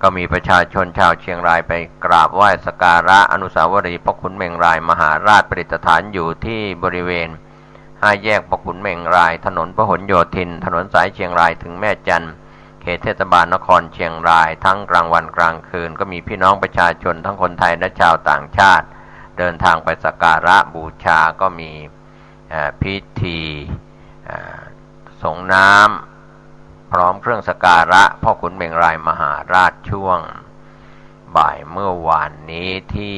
S6: ก็มีประชาชนชาวเชียงรายไปกราบไหว้สักการะอนุสาวรีย์พ่อขุนแมงรายมหาราชประดิษฐานอยู่ที่บริเวณ5แยกพ่อขุนแมงรายถนนพหลโยธินถนนสายเชียงรายถึงแม่จันทร์เขตเทศบาลนครเชียงรายทั้งกลางวันกลางคืนก็มีพี่น้องประชาชนทั้งคนไทยและชาวต่างชาติเดินทางไปสักการะบูชาก็มีพิธีส่งน้ำพร้อมเครื่องสักการะพ่อขุนแมงรายมหาราชช่วงบ่ายเมื่อวานนี้ที่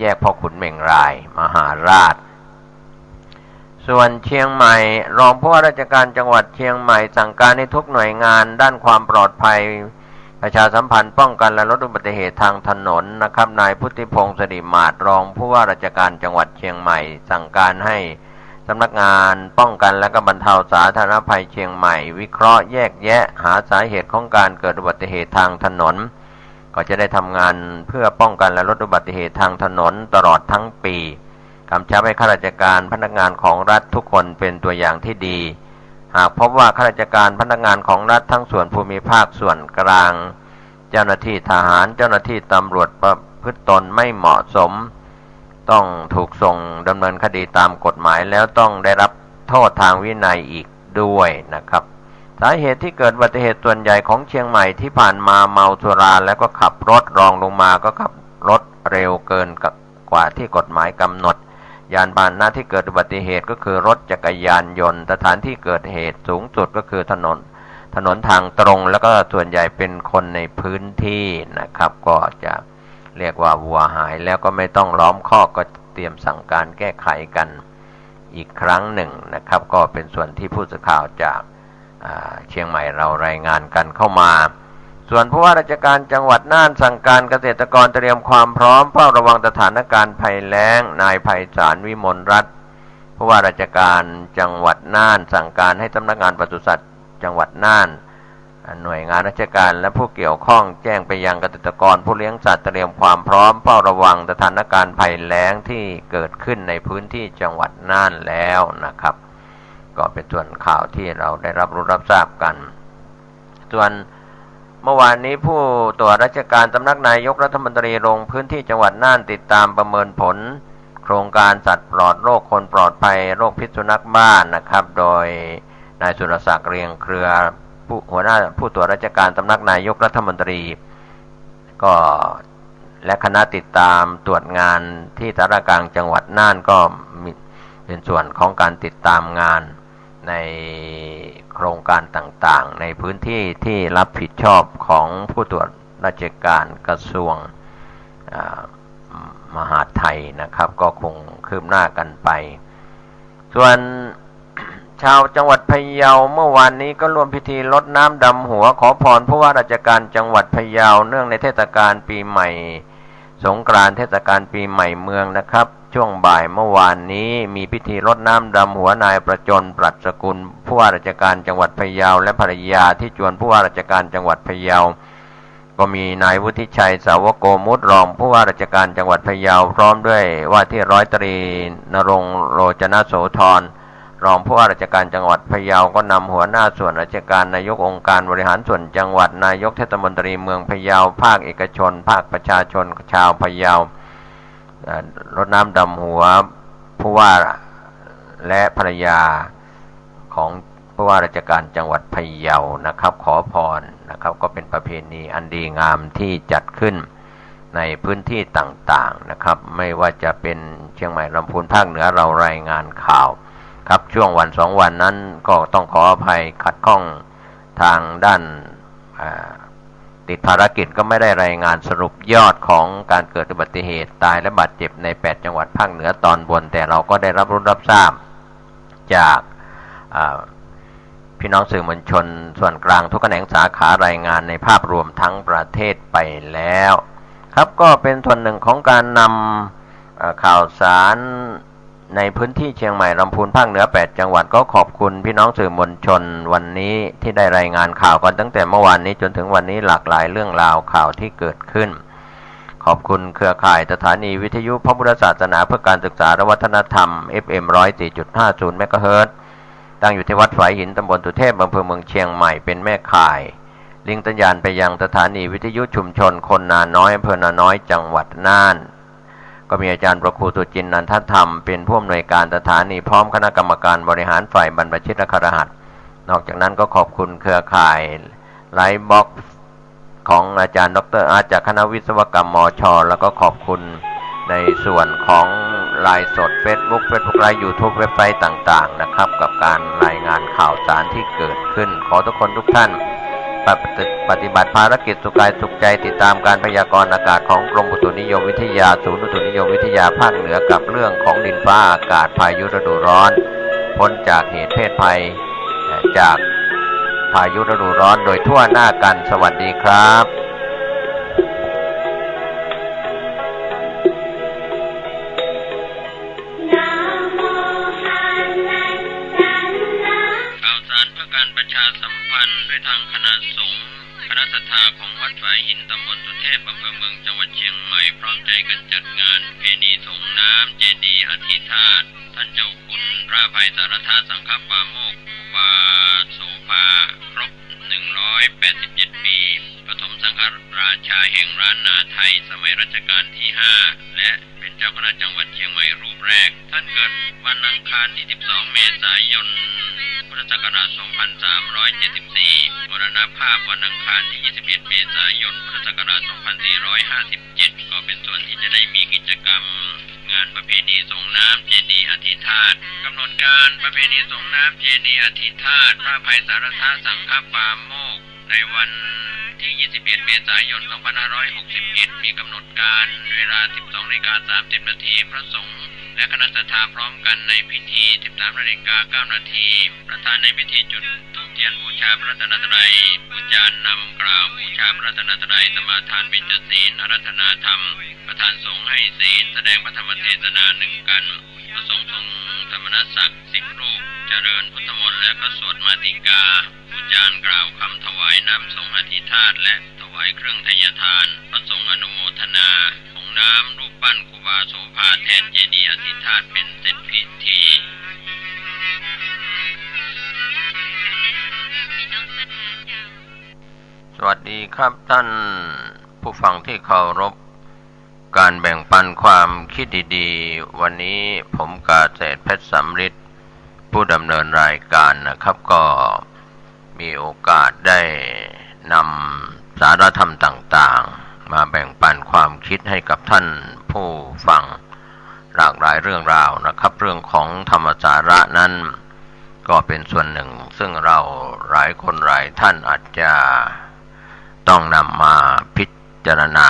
S6: แยกพ่อขุนแมงรายมหาราชส่วนเชียงใหม่รองผู้ว่าราชการจังหวัดเชียงใหม่สั่งการให้ทุกหน่วยงานด้านความปลอดภัยประชาสัมพันธ์ป้องกันและลดอุบัติเหตุทางถนนนะครับนายพุทธิพงศ์สิริมาศรองผู้ว่าราชการจังหวัดเชียงใหม่สั่งการให้สำนักงานป้องกันและบรรเทาสาธารณภัยเชียงใหม่วิเคราะห์แยกแยะหาสาเหตุของการเกิดอุบัติเหตุทางถนนก็จะได้ทำงานเพื่อป้องกันและลดอุบัติเหตุทางถนนตลอดทั้งปีกำชับให้ข้าราชการพนักงานของรัฐทุกคนเป็นตัวอย่างที่ดีหากพบว่าข้าราชการพนักงานของรัฐทั้งส่วนภูมิภาคส่วนกลางเจ้าหน้าที่ทหารเจ้าหน้าที่ตำรวจประพฤติตนไม่เหมาะสมต้องถูกส่งดำเนินคดีตามกฎหมายแล้วต้องได้รับโทษทางวินัยอีกด้วยนะครับสาเหตุที่เกิดอุบัติเหตุส่วนใหญ่ของเชียงใหม่ที่ผ่านมาเมาสุราแล้วก็ขับรถรองลงมาก็ขับรถเร็วเกินกว่าที่กฎหมายกำหนดยานพาหนะที่เกิดอุบัติเหตุก็คือรถจักรยานยนต์สถานที่เกิดเหตุสูงสุดก็คือถนนทางตรงแล้วก็ส่วนใหญ่เป็นคนในพื้นที่นะครับก็จะเรียกว่าวัวหายแล้วก็ไม่ต้องล้อมคอกก็เตรียมสั่งการแก้ไขกันอีกครั้งหนึ่งนะครับก็เป็นส่วนที่ผู้สื่อข่าวจากเชียงใหม่เรารายงานกันเข้ามา ส่วนผู้ว่าราชการจังหวัดน่านสั่งการเกษตรกรเตรียมความพร้อมเฝ้าระวังสถานการณ์ภัยแล้งนายไพศาลวิมลรัตน์ผู้ว่าราชการจังหวัดน่านสั่งการให้สำนักงานปศุสัตว์จังหวัดน่านหน่วยงานราชการและผู้เกี่ยวข้องแจ้งไปยังเกษตรกรผู้เลี้ยงสัตว์เตรียมความพร้อมเฝ้าระวังสถานการณ์ภัยแล้งที่เกิดขึ้นในพื้นที่จังหวัดน่านแล้วนะครับก็เป็นส่วนข่าวที่เราได้รับรู้รับทราบกันส่วนเมื่อวานนี้ผู้ตรวจราชการสำนักนายกรัฐมนตรีลงพื้นที่จังหวัดน่านติดตามประเมินผลโครงการสัตว์ปลอดโรคคนปลอดภัยโรคพิษสุนัขบ้านนะครับโดยนายสุรศักดิ์เรียงเครือหัวหน้าผู้ตรวจราชการสำนักนายกรัฐมนตรีก็และคณะติดตามตรวจงานที่สารกลางจังหวัดน่านก็มีเป็นส่วนของการติดตามงานในโครงการต่างๆในพื้นที่ที่รับผิดชอบของผู้ตรวจราชการกระทรวงมหาดไทยนะครับก็คงคืบหน้ากันไปส่วนชาวจังหวัดพะเยาเมื่อวานนี้ก็ร่วมพิธีรดน้ำดำหัวขอพรผู้ว่าราชการจังหวัดพะเยาเนื่องในเทศกาลปีใหม่สงกรานต์เทศกาลปีใหม่เมืองนะครับช่วงบ่ายเมื่อวานนี้มีพิธีรดน้ำดำหัวนายประจนปรัชสกุลผู้ว่าราชการจังหวัดพะเยาและภรรยาที่จวนผู้ว่าราชการจังหวัดพะเยาก็มีนายวุฒิชัยสาวโกมุตรองผู้ว่าราชการจังหวัดพะเยาพร้อมด้วยว่าที่ร้อยตรีณรงค์โรจนโสธรรองผู้ว่าราชการจังหวัดพะเยาก็นำหัวหน้าส่วนราชการนายกองค์การบริหารส่วนจังหวัดนายกเทศมนตรีเมืองพะเยาภาคเอกชนภาคประชาชนชาวพะเยารดน้ำดำหัวผู้ว่าและภรรยาของผู้ว่าราชการจังหวัดพะเยานะครับขอพรนะครับก็เป็นประเพณีอันดีงามที่จัดขึ้นในพื้นที่ต่างๆนะครับไม่ว่าจะเป็นเชียงใหม่ลำพูนภาคเหนือเรารายงานข่าวครับช่วงวัน2 วันนั้นก็ต้องขออภัยขัดข้องทางด้านติดภารกิจก็ไม่ได้รายงานสรุปยอดของการเกิดอุบัติเหตุตายและบาดเจ็บใน8 จังหวัดภาคเหนือตอนบนแต่เราก็ได้รับรู้รับทราบจากพี่น้องสื่อมวลชนส่วนกลางทุกแขนงสาขารายงานในภาพรวมทั้งประเทศไปแล้วครับก็เป็นส่วนหนึ่งของการนำข่าวสารในพื้นที่เชียงใหม่ลำพูนภาคเหนือ8 จังหวัดก็ขอบคุณพี่น้องสื่อมวลชนวันนี้ที่ได้รายงานข่าวกันตั้งแต่เมื่อวานนี้จนถึงวันนี้หลากหลายเรื่องราวข่าวที่เกิดขึ้นขอบคุณเครือข่ายสถานีวิทยุพระพุทธศาสนาเพื่อการศึกษาและวัฒนธรรม FM 104.50 เมกะเฮิรตซ์ตั้งอยู่ที่วัดฝายหินตำบลสุเทพอำเภอเมืองเชียงใหม่เป็นแม่ข่ายลิงก์สัญญาณไปยังสถานีวิทยุชุมชนคนนาน้อยอำเภอนาน้อยจังหวัดน่านก็มีอาจารย์ประครูสุจินต์นันทธรรมเป็นผู้อำนวยการสถานีพร้อมคณะกรรมการบริหารฝ่ายบรรพชิตและคฤหัสถ์นอกจากนั้นก็ขอบคุณเครือข่ายไลฟ์บ็อกซ์ของอาจารย์ดร.อาร์ตจากคณะวิศวกรรมมช.แล้วก็ขอบคุณในส่วนของไลฟ์สด Facebook ไลฟ์ YouTube เว็บไซต์ต่างๆนะครับกับการรายงานข่าวสารที่เกิดขึ้นขอทุกคนทุกท่านปฏิบัติภารกิจสุขกายสุขใจติดตามการพยากรณ์อากาศของกรมอุตุนิยมวิทยาศูนย์อุตุนิยมวิทยาภาคเหนือกับเรื่องของดินฟ้าอากาศพายุฤดูร้อนพ้นจากเหตุเพศภัยจากพายุฤดูร้อนโดยทั่วหน้ากันสวัสดีครับ
S5: การประชาสัมพันธ์ด้วยทางคณะสงฆ์คณะศรัทธาของวัดฝายหินตำบลสุเทพอำเภอเมืองจังหวัดเชียงใหม่พร้อมใจกันจัดงานประเพณีส่งน้ำเจดีย์อธิธาตุท่านเจ้าคุณพระอภัยสารธาสังฆปาโมกข์อุบาโสภาครบ187 ปีปฐมสังฆราชาแห่งล้านนาไทยสมัยรัชกาลที่5และเป็นเจ้าคณะจังหวัดเชียงใหม่รูปแรกท่านเกิดวันอังคารที่12 เมษายนพุทธศักราช 2374 มรณภาพวันอังคารที่ 21 เมษายน พุทธศักราช 2457 ก็เป็นส่วนที่จะได้มีกิจกรรมงานประเพณีส่งน้ำเจดีย์อธิธาตุกำหนดการประเพณีส่งน้ำเจดีย์อธิธาตุพระอภัยสารธาสังฆปาโมกข์ในวันที่ 21 เมษายน 2561 มีกำหนดการเวลา 12:30 นาทีพระสงฆ์และคณะศรัทธาพร้อมกันในพิธี 13:09 นาทีประธานในพิธีจุดธูป เทียนบูชาพระรัตนตรัยผู้จารนำกล่าวบูชาพระรัตนตรัยสมาทานเบญจศีลอาราธนาธรรมประทานสงฆ์ให้ศีลแสดงพระธรรมเทศนาหนึ่งกันพระสงฆ์ทรงสมณศักดิ์10 รูปเจริญพุทธมนต์และก็สวดมาติกาผู้จารกล่าวคำถวายน้ำสงฆ์อธิษฐานและถวายเครื่องไทยทานพระสงฆ์อนุโมทนาส่งน้ำรูปปั้นครูบาโสภาแทนเจดีย์อธิษฐานเป็นเสร็จพิธี
S6: สวัสดีครับท่านผู้ฟังที่เคารพการแบ่งปันความคิดดีๆวันนี้ผมกาเศรษฐ์เพชรสำริดผู้ดำเนินรายการนะครับก็มีโอกาสได้นำสาระธรรมต่างๆมาแบ่งปันความคิดให้กับท่านผู้ฟังหลากหลายเรื่องราวนะครับเรื่องของธรรมสาระนั้นก็เป็นส่วนหนึ่งซึ่งเราหลายคนหลายท่านอาจจะต้องนำมาพิจารณา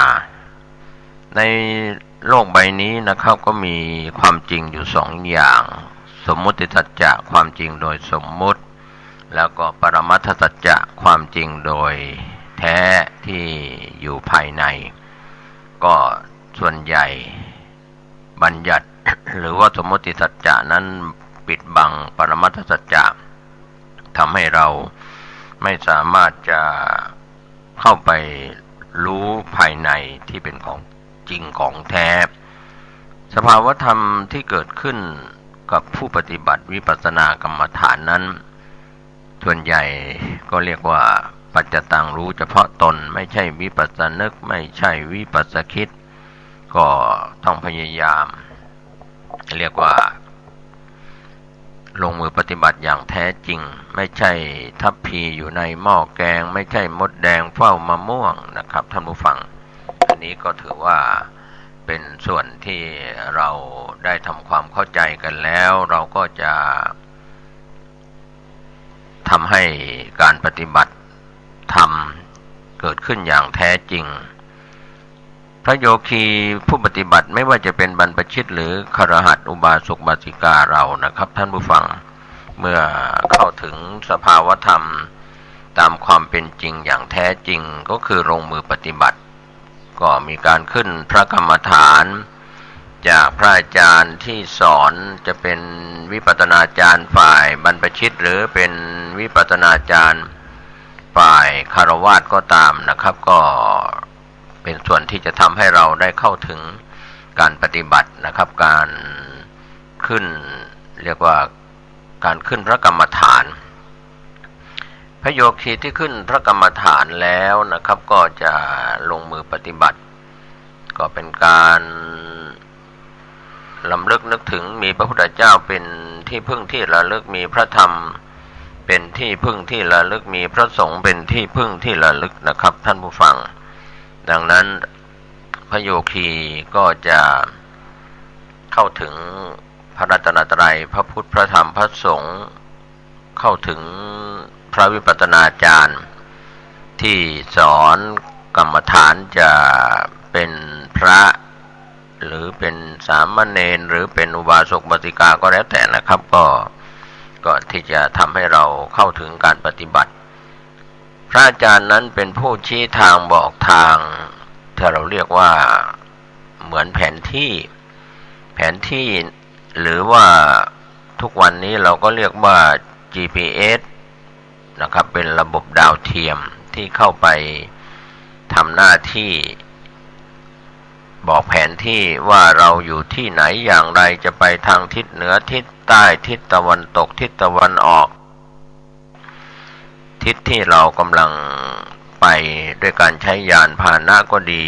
S6: ในโลกใบนี้นะครับก็มีความจริงอยู่2 อย่างสมมุติสัจจะความจริงโดยสมมุติแล้วก็ปรมัตถสัจจะความจริงโดยแท้ที่อยู่ภายในก็ส่วนใหญ่บัญญัติ หรือว่าสมมติสัจจะนั้นปิดบังปรมัตถสัจจะทำให้เราไม่สามารถจะเข้าไปรู้ภายในที่เป็นของจริงของแท้สภาวธรรมที่เกิดขึ้นกับผู้ปฏิบัติวิปัสสนากรรมฐานนั้นส่วนใหญ่ก็เรียกว่าปัจจตังรู้เฉพาะตนไม่ใช่วิปัสสนึกไม่ใช่วิปัสสคิดก็ต้องพยายามเรียกว่าลงมือปฏิบัติอย่างแท้จริงไม่ใช่ทัพพีอยู่ในหม้อแกงไม่ใช่มดแดงเฝ้ามะม่วงนะครับท่านผู้ฟังอันนี้ก็ถือว่าเป็นส่วนที่เราได้ทำความเข้าใจกันแล้วเราก็จะทำให้การปฏิบัติธรรมเกิดขึ้นอย่างแท้จริงพระโยคีผู้ปฏิบัติไม่ว่าจะเป็นบรรพชิตหรือคฤหัสถ์อุบาสกอุบาสิกาเรานะครับท่านผู้ฟังเมื่อเข้าถึงสภาวธรรมตามความเป็นจริงอย่างแท้จริงก็คือลงมือปฏิบัติก็มีการขึ้นพระกรรมฐานจากพระอาจารย์ที่สอนจะเป็นวิปัสสนาจารย์ฝ่ายบรรพชิตหรือเป็นวิปัสสนาจารย์ฝ่ายคฤหัสถ์ก็ตามนะครับก็เป็นส่วนที่จะทำให้เราได้เข้าถึงการปฏิบัตินะครับการขึ้นเรียกว่าการขึ้นพระกรรมฐานพระโยคีที่ขึ้นพระกรรมฐานแล้วนะครับก็จะลงมือปฏิบัติก็เป็นการรำลึกนึกถึงมีพระพุทธเจ้าเป็นที่พึ่งที่ระลึกมีพระธรรมเป็นที่พึ่งที่ระลึกมีพระสงฆ์เป็นที่พึ่งที่ระลึกนะครับท่านผู้ฟังดังนั้นพระโยคีก็จะเข้าถึงพระรัตนตรัยพระพุทธพระธรรมพระสงฆ์เข้าถึงพระวิปัสสนาจารย์ที่สอนกรรมฐานจะเป็นพระหรือเป็นสามเณรหรือเป็นอุบาสกอุบาสิกาก็แล้วแต่นะครับก็ที่จะทำให้เราเข้าถึงการปฏิบัติพระอาจารย์นั้นเป็นผู้ชี้ทางบอกทางที่เราเรียกว่าเหมือนแผนที่หรือว่าทุกวันนี้เราก็เรียกว่า GPS นะครับเป็นระบบดาวเทียมที่เข้าไปทำหน้าที่บอกแผนที่ว่าเราอยู่ที่ไหนอย่างไรจะไปทางทิศเหนือทิศใต้ทิศตะวันตกทิศตะวันออกทิศที่เรากำลังไปด้วยการใช้ยานพาหนะก็ดี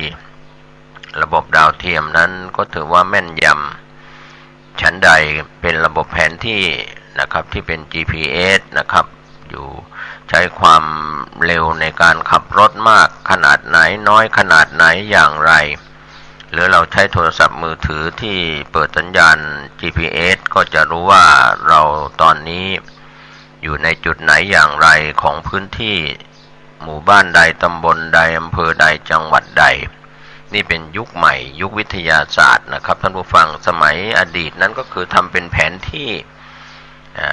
S6: ระบบดาวเทียมนั้นก็ถือว่าแม่นยำชั้นใดเป็นระบบแผนที่นะครับที่เป็น GPS นะครับอยู่ใช้ความเร็วในการขับรถมากขนาดไหนน้อยขนาดไหนอย่างไรหรือเราใช้โทรศัพท์มือถือที่เปิดสัญญาณ GPS ก็จะรู้ว่าเราตอนนี้อยู่ในจุดไหนอย่างไรของพื้นที่หมู่บ้านใดตำบลใดอำเภอใดจังหวัดใดนี่เป็นยุคใหม่ยุควิทยาศาสตร์นะครับท่านผู้ฟังสมัยอดีตนั้นก็คือทำเป็นแผนที่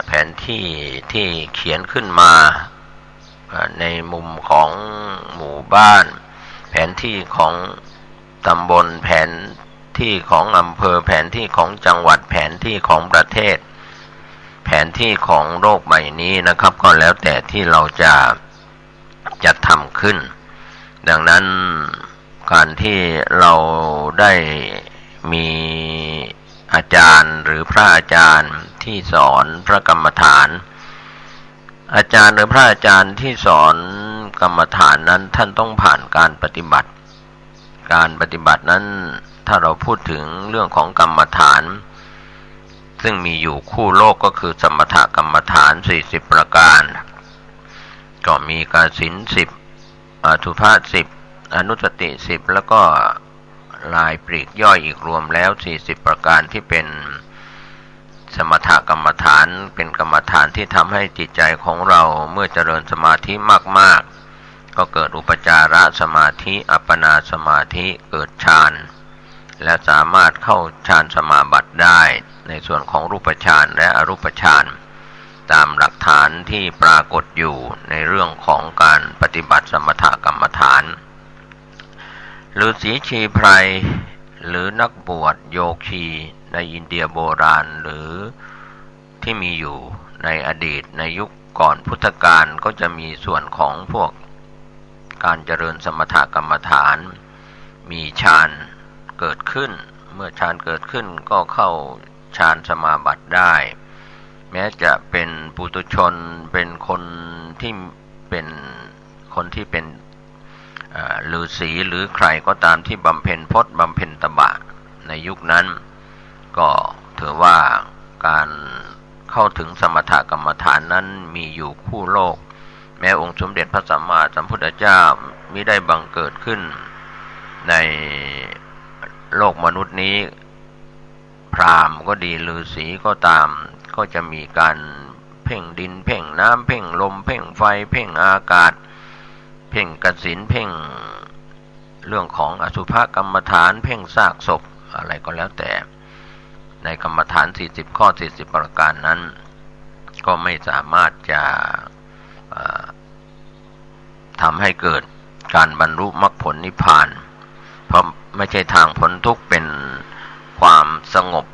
S6: แผนที่ที่เขียนขึ้นมาในมุมของหมู่บ้านแผนที่ของตำบลแผนที่ของอำเภอแผนที่ของจังหวัดแผนที่ของประเทศแผนที่ของโลกใบนี้นะครับก็แล้วแต่ที่เราจะทำขึ้นดังนั้นการที่เราได้มีอาจารย์หรือพระอาจารย์ที่สอนพระกรรมฐานอาจารย์หรือพระอาจารย์ที่สอนกรรมฐานนั้นท่านต้องผ่านการปฏิบัตินั้นถ้าเราพูดถึงเรื่องของกรรมฐานซึ่งมีอยู่คู่โลกก็คือสมถกรรมฐาน40ประการก็มีกสิณ10อสุภะ10อนุสติ10แล้วก็ลายปลีกย่อยอีกรวมแล้ว40ประการที่เป็นสมถกรรมฐานเป็นกรรมฐานที่ทำให้จิตใจของเราเมื่อเจริญสมาธิมากๆก็เกิดอุปจารสมาธิอัปปนาสมาธิเกิดฌานและสามารถเข้าฌานสมาบัติได้ในส่วนของรูปฌานและอรูปฌานตามหลักฐานที่ปรากฏอยู่ในเรื่องของการปฏิบัติสมถกรรมฐานฤาษีชีไพรหรือนักบวชโยคีในอินเดียโบราณหรือที่มีอยู่ในอดีตในยุคก่อนพุทธกาลก็จะมีส่วนของพวกการเจริญสมถกรรมฐานมีฌานเกิดขึ้นเมื่อฌานเกิดขึ้นก็เข้าฌานสมาบัติได้แม้จะเป็นปุถุชนเป็นคนที่เป็นฤาษีหรือใครก็ตามที่บำเพ็ญพจน์บำเพ็ญตบะในยุคนั้นก็ถือว่าการเข้าถึงสมถกรรมฐานนั้นมีอยู่คู่โลกแม้องค์สมเด็จพระสัมมาสัมพุทธเจ้ามิได้บังเกิดขึ้นในโลกมนุษย์นี้พราหมณ์ก็ดีฤาษีก็ตามก็จะมีการเพ่งดินเพ่งน้ำเพ่งลมเพ่งไฟเพ่งอากาศเพ่งกสิณเพ่งเรื่องของอสุภกรรมฐานเพ่งซากศพอะไรก็แล้วแต่ในกรรมฐาน40ข้อ40ประการนั้นก็ไม่สามารถจะทำให้เกิดการบรรลุมรรคผลนิพพานเพราะไม่ใช่ทางพ้นทุกข์เป็นความสงบ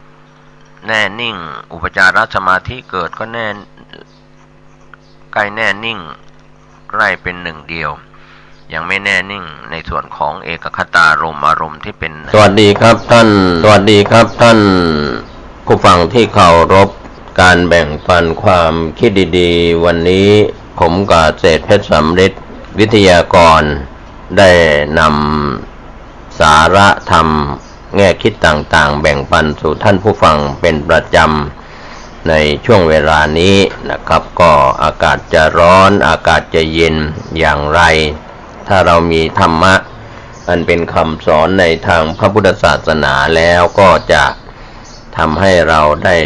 S6: แน่นิ่งอุปจารสมาธิเกิดก็แน่ใกล้แน่นิ่งใกล้เป็นหนึ่งเดียวยังไม่แน่นิ่งในส่วนของเอกคตารมณ์อารมณ์ที่เป็นสวัสดีครับท่านผู้ฟังที่เคารพการแบ่งปันความคิดดีๆวันนี้ผมกาเศรษฐ์เพชรสำริดวิทยากรได้นำสาระธรรมแง่คิดต่างๆแบ่งปันสู่ท่านผู้ฟังเป็นประจำในช่วงเวลานี้นะครับก็อากาศจะร้อนอากาศจะเย็นอย่างไรถ้าเรามีธรรมะอันเป็นคำสอนในทางพระพุทธศาสนาแล้วก็จะทำให้เราได้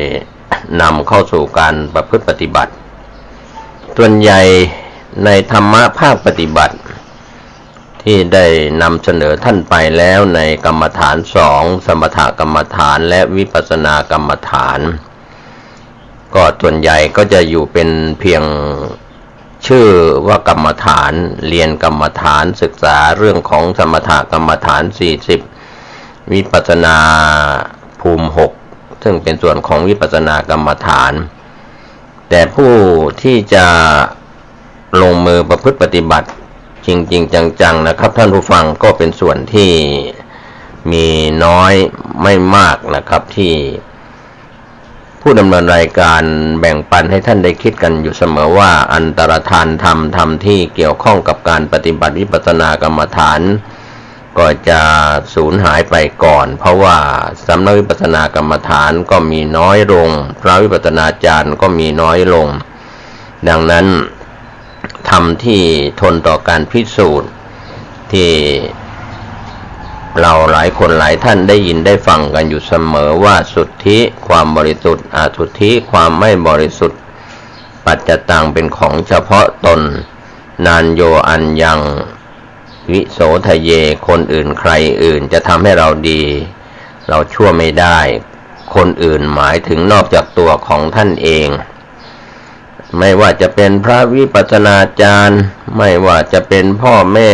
S6: นำเข้าสู่การประพฤติปฏิบัติส่วนใหญ่ในธรรมะภาคปฏิบัติที่ได้นำเสนอท่านไปแล้วในกรรมฐาน2สมถกรรมฐานและวิปัสสนากรรมฐานก็ส่วนใหญ่ก็จะอยู่เป็นเพียงชื่อว่ากรรมฐานเรียนกรรมฐานศึกษาเรื่องของสมถกรรมฐาน40วิปัสสนาภูมิ6ซึ่งเป็นส่วนของวิปัสสนากรรมฐานแต่ผู้ที่จะลงมือประพฤติปฏิบัติจริงๆจังๆนะครับท่านผู้ฟังก็เป็นส่วนที่มีน้อยไม่มากนะครับที่ผู้ดำเนินรายการแบ่งปันให้ท่านได้คิดกันอยู่เสมอว่าอันตรธานธรรมที่เกี่ยวข้องกับการปฏิบัติวิปัสสนากรรมฐานก็จะสูญหายไปก่อนเพราะว่าสำนักวิปัสสนากรรมฐานก็มีน้อยลงพระวิปัสสนาจารย์ก็มีน้อยลงดังนั้นธรรมที่ทนต่อการพิสูจน์ที่เราหลายคนหลายท่านได้ยินได้ฟังกันอยู่เสมอว่าสุทธิความบริสุทธิ์อสุทธิความไม่บริสุทธิ์ปัจจตังเป็นของเฉพาะตนนานโยอันยังวิโสทะเยคนอื่นใครอื่นจะทำให้เราดีเราชั่วไม่ได้คนอื่นหมายถึงนอกจากตัวของท่านเอง ไม่ว่าจะเป็นพระวิปัสสนาจารย์ไม่ว่าจะเป็นพ่อแม่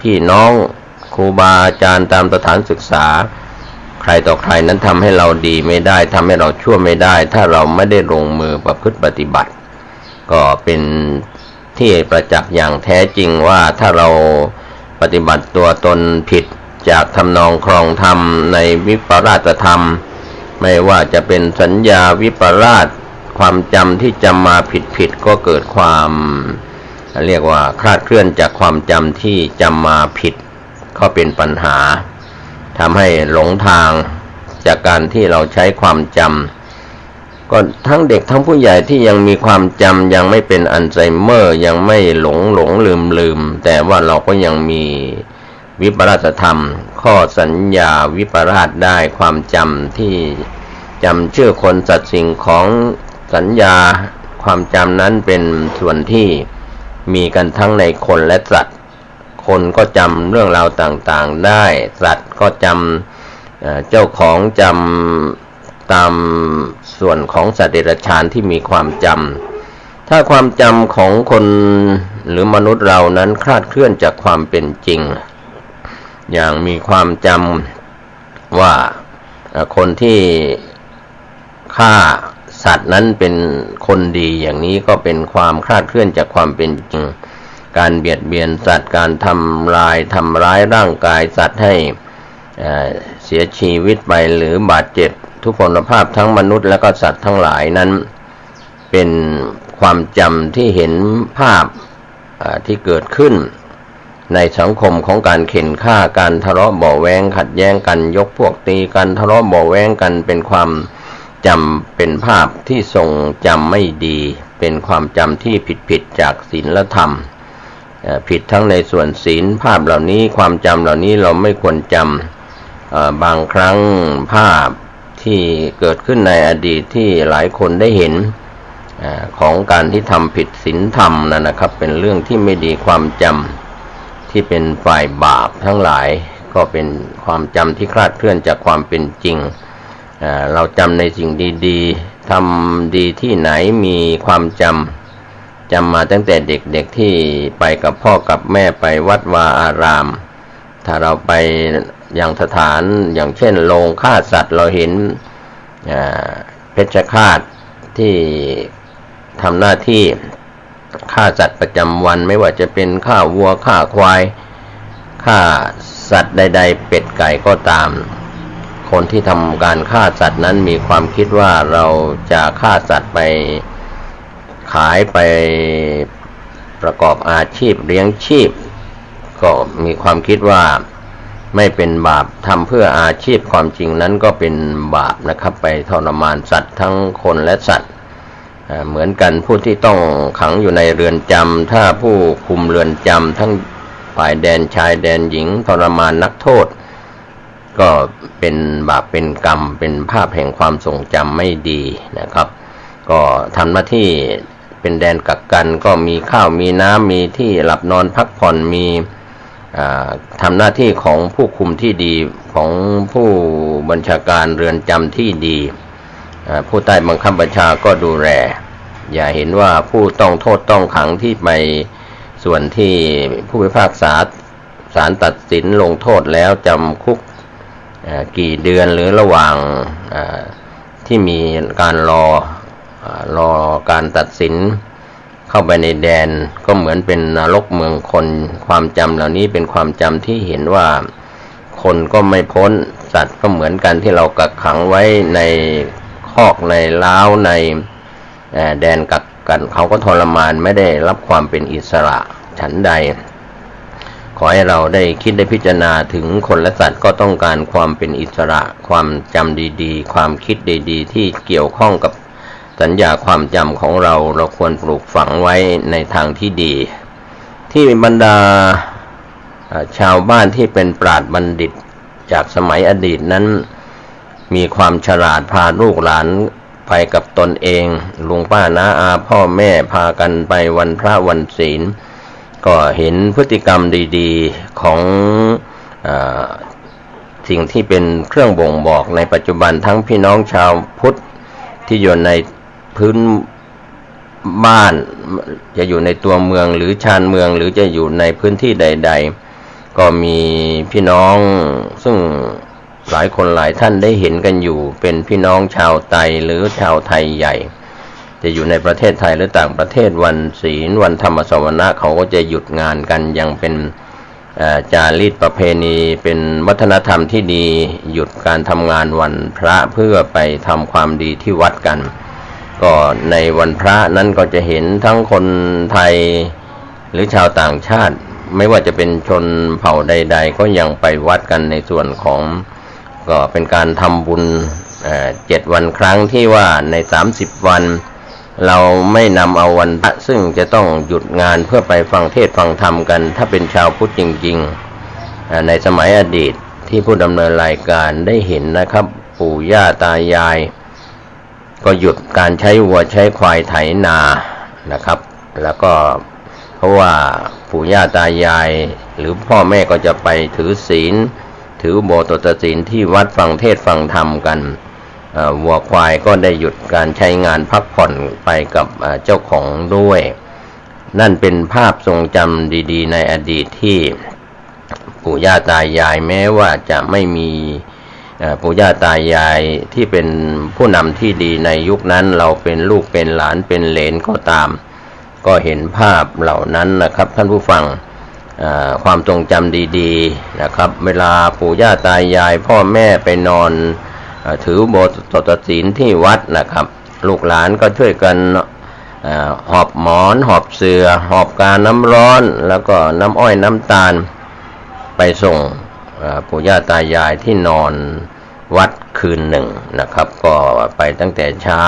S6: พี่น้องครูบาอาจารย์ตามสถานศึกษาใครต่อใครนั้นทำให้เราดีไม่ได้ทำให้เราชั่วไม่ได้ถ้าเราไม่ได้ลงมือประพฤติปฏิบัติก็เป็นที่ประจักษ์อย่างแท้จริงว่าถ้าเราปฏิบัติตัวตนผิดจากทำนองครองธรรมในวิปลาสธรรมไม่ว่าจะเป็นสัญญาวิปลาสความจำที่จำมาผิดก็เกิดความเรียกว่าคลาดเคลื่อนจากความจำที่จำมาผิดก็เป็นปัญหาทำให้หลงทางจากการที่เราใช้ความจำก็ทั้งเด็กทั้งผู้ใหญ่ที่ยังมีความจำยังไม่เป็นอัลไซเมอร์ยังไม่หลงลืมแต่ว่าเราก็ยังมีวิปลาสธรรมข้อสัญญาวิปลาสได้ความจำที่จำชื่อคนสัตว์สิ่งของสัญญาความจำนั้นเป็นส่วนที่มีกันทั้งในคนและสัตว์คนก็จำเรื่องราวต่างๆได้สัตว์ก็จำเจ้าของจำตามส่วนของสัตว์เดรัจฉานที่มีความจำถ้าความจำของคนหรือมนุษย์เรานั้นคลาดเคลื่อนจากความเป็นจริงอย่างมีความจำว่าคนที่ฆ่าสัตว์นั้นเป็นคนดีอย่างนี้ก็เป็นความคลาดเคลื่อนจากความเป็นจริงการเบียดเบียนสัตว์การทำร้ายร่างกายสัตว์ให้เสียชีวิตไปหรือบาดเจ็บทุพพลภาพทั้งมนุษย์และก็สัตว์ทั้งหลายนั้นเป็นความจำที่เห็นภาพที่เกิดขึ้นในสังคมของการเข็นฆ่าการทะเลาะเบาะแว้งขัดแย้งกันยกพวกตีกันทะเลาะเบาะแว้งกันเป็นความจำเป็นภาพที่ทรงจำไม่ดีเป็นความจำที่ผิดจากศีลธรรมผิดทั้งในส่วนศีลภาพเหล่านี้ความจำเหล่านี้เราไม่ควรจำบางครั้งภาพที่เกิดขึ้นในอดีตที่หลายคนได้เห็นของการที่ทำผิดศีลธรรมนะครับเป็นเรื่องที่ไม่ดีความจำที่เป็นฝ่ายบาปทั้งหลายก็เป็นความจำที่คลาดเคลื่อนจากความเป็นจริงเราจำในสิ่งดีๆทำดีที่ไหนมีความจำมาตั้งแต่เด็กๆที่ไปกับพ่อกับแม่ไปวัดวาอารามถ้าเราไปยังสถานอย่างเช่นโรงฆ่าสัตว์เราเห็นเพชฌฆาตที่ทำหน้าที่ฆ่าสัตว์ประจำวันไม่ว่าจะเป็นฆ่าวัวฆ่าควายฆ่าสัตว์ใดๆเป็ดไก่ก็ตามคนที่ทำการฆ่าสัตว์นั้นมีความคิดว่าเราจะฆ่าสัตว์ไปขายไปประกอบอาชีพเลี้ยงชีพก็มีความคิดว่าไม่เป็นบาปทำเพื่ออาชีพความจริงนั้นก็เป็นบาปนะครับไปทรมานสัตว์ทั้งคนและสัตว์เหมือนกันผู้ที่ต้องขังอยู่ในเรือนจำถ้าผู้คุมเรือนจำทั้งฝ่ายแดนชายแดนหญิงทรมานนักโทษก็เป็นบาปเป็นกรรมเป็นภาพแห่งความทรงจำไม่ดีนะครับก็ทำหน้าที่เป็นแดนกักกันก็มีข้าวมีน้ำมีที่หลับนอนพักผ่อนมีทำหน้าที่ของผู้คุมที่ดีของผู้บัญชาการเรือนจำที่ดีผู้ใต้บังคับบัญชาก็ดูแลอย่าเห็นว่าผู้ต้องโทษต้องขังที่ไปส่วนที่ผู้พิพากษาศาลตัดสินลงโทษแล้วจำคุกกี่เดือนหรือระหว่างที่มีการรอการตัดสินเข้าไปในแดนก็เหมือนเป็นนรกเมืองคนความจำเหล่านี้เป็นความจำที่เห็นว่าคนก็ไม่พ้นสัตว์ก็เหมือนกันที่เรากักขังไว้ในคอกในเล้าในแดนกักกันเขาก็ทรมานไม่ได้รับความเป็นอิสระฉันใดขอให้เราได้คิดได้พิจารณาถึงคนและสัตว์ก็ต้องการความเป็นอิสระความจำดีๆความคิดดีๆที่เกี่ยวข้องกับสัญญาความจำของเราควรปลูกฝังไว้ในทางที่ดีที่บรรดาชาวบ้านที่เป็นปราชญ์บัณฑิตจากสมัยอดีตนั้นมีความฉลาดพาลูกหลานไปกับตนเองลุงป้าน้าอาพ่อแม่พากันไปวันพระวันศีลก็เห็นพฤติกรรมดีๆของสิ่งที่เป็นเครื่องบ่งบอกในปัจจุบันทั้งพี่น้องชาวพุทธที่อยู่ในพื้น บ้านจะอยู่ในตัวเมืองหรือชานเมืองหรือจะอยู่ในพื้นที่ใดๆก็มีพี่น้องซึ่งหลายคนหลายท่านได้เห็นกันอยู่เป็นพี่น้องชาวไทยหรือชาวไทยใหญ่จะอยู่ในประเทศไทยหรือต่างประเทศวันศีลวันธรรมสวนะเขาก็จะหยุดงานกันยังเป็นจารีตประเพณีเป็นวัฒนธรรมที่ดีหยุดการทำงานวันพระเพื่อไปทำความดีที่วัดกันก็ในวันพระนั้นก็จะเห็นทั้งคนไทยหรือชาวต่างชาติไม่ว่าจะเป็นชนเผ่าใดๆก็ยังไปวัดกันในส่วนของก็เป็นการทำบุญ7 วันครั้งที่ว่าใน30 วันเราไม่นำเอาวันพระซึ่งจะต้องหยุดงานเพื่อไปฟังเทศน์ฟังธรรมกันถ้าเป็นชาวพุทธจริงๆในสมัยอดีตที่ผู้ดำเนินรายการได้เห็นนะครับปู่ย่าตายายก็หยุดการใช้วัวใช้ควายไถนานะครับแล้วก็เพราะว่าปู่ย่าตายายหรือพ่อแม่ก็จะไปถือศีลถือโบสถ์ศีลที่วัดฟังเทศน์ฟังธรรมกันวัวควายก็ได้หยุดการใช้งานพักผ่อนไปกับเจ้าของด้วยนั่นเป็นภาพทรงจำดีๆในอดีตที่ปู่ย่าตายายแม้ว่าจะไม่มีปู่ย่าตายายที่เป็นผู้นำที่ดีในยุคนั้นเราเป็นลูกเป็นหลานเป็นเหลนก็ตามก็เห็นภาพเหล่านั้นนะครับท่านผู้ฟังความทรงจำดีๆนะครับเวลาปู่ย่าตายายพ่อแม่ไปนอนถือโบสถ์ศีลที่วัดนะครับลูกหลานก็ช่วยกันหอบหมอนหอบเสื่อหอบกาน้ำร้อนแล้วก็น้ำอ้อยน้ำตาลไปส่งปู่ย่าตายายที่นอนวัดคืนหนึ่งนะครับก็ไปตั้งแต่เช้า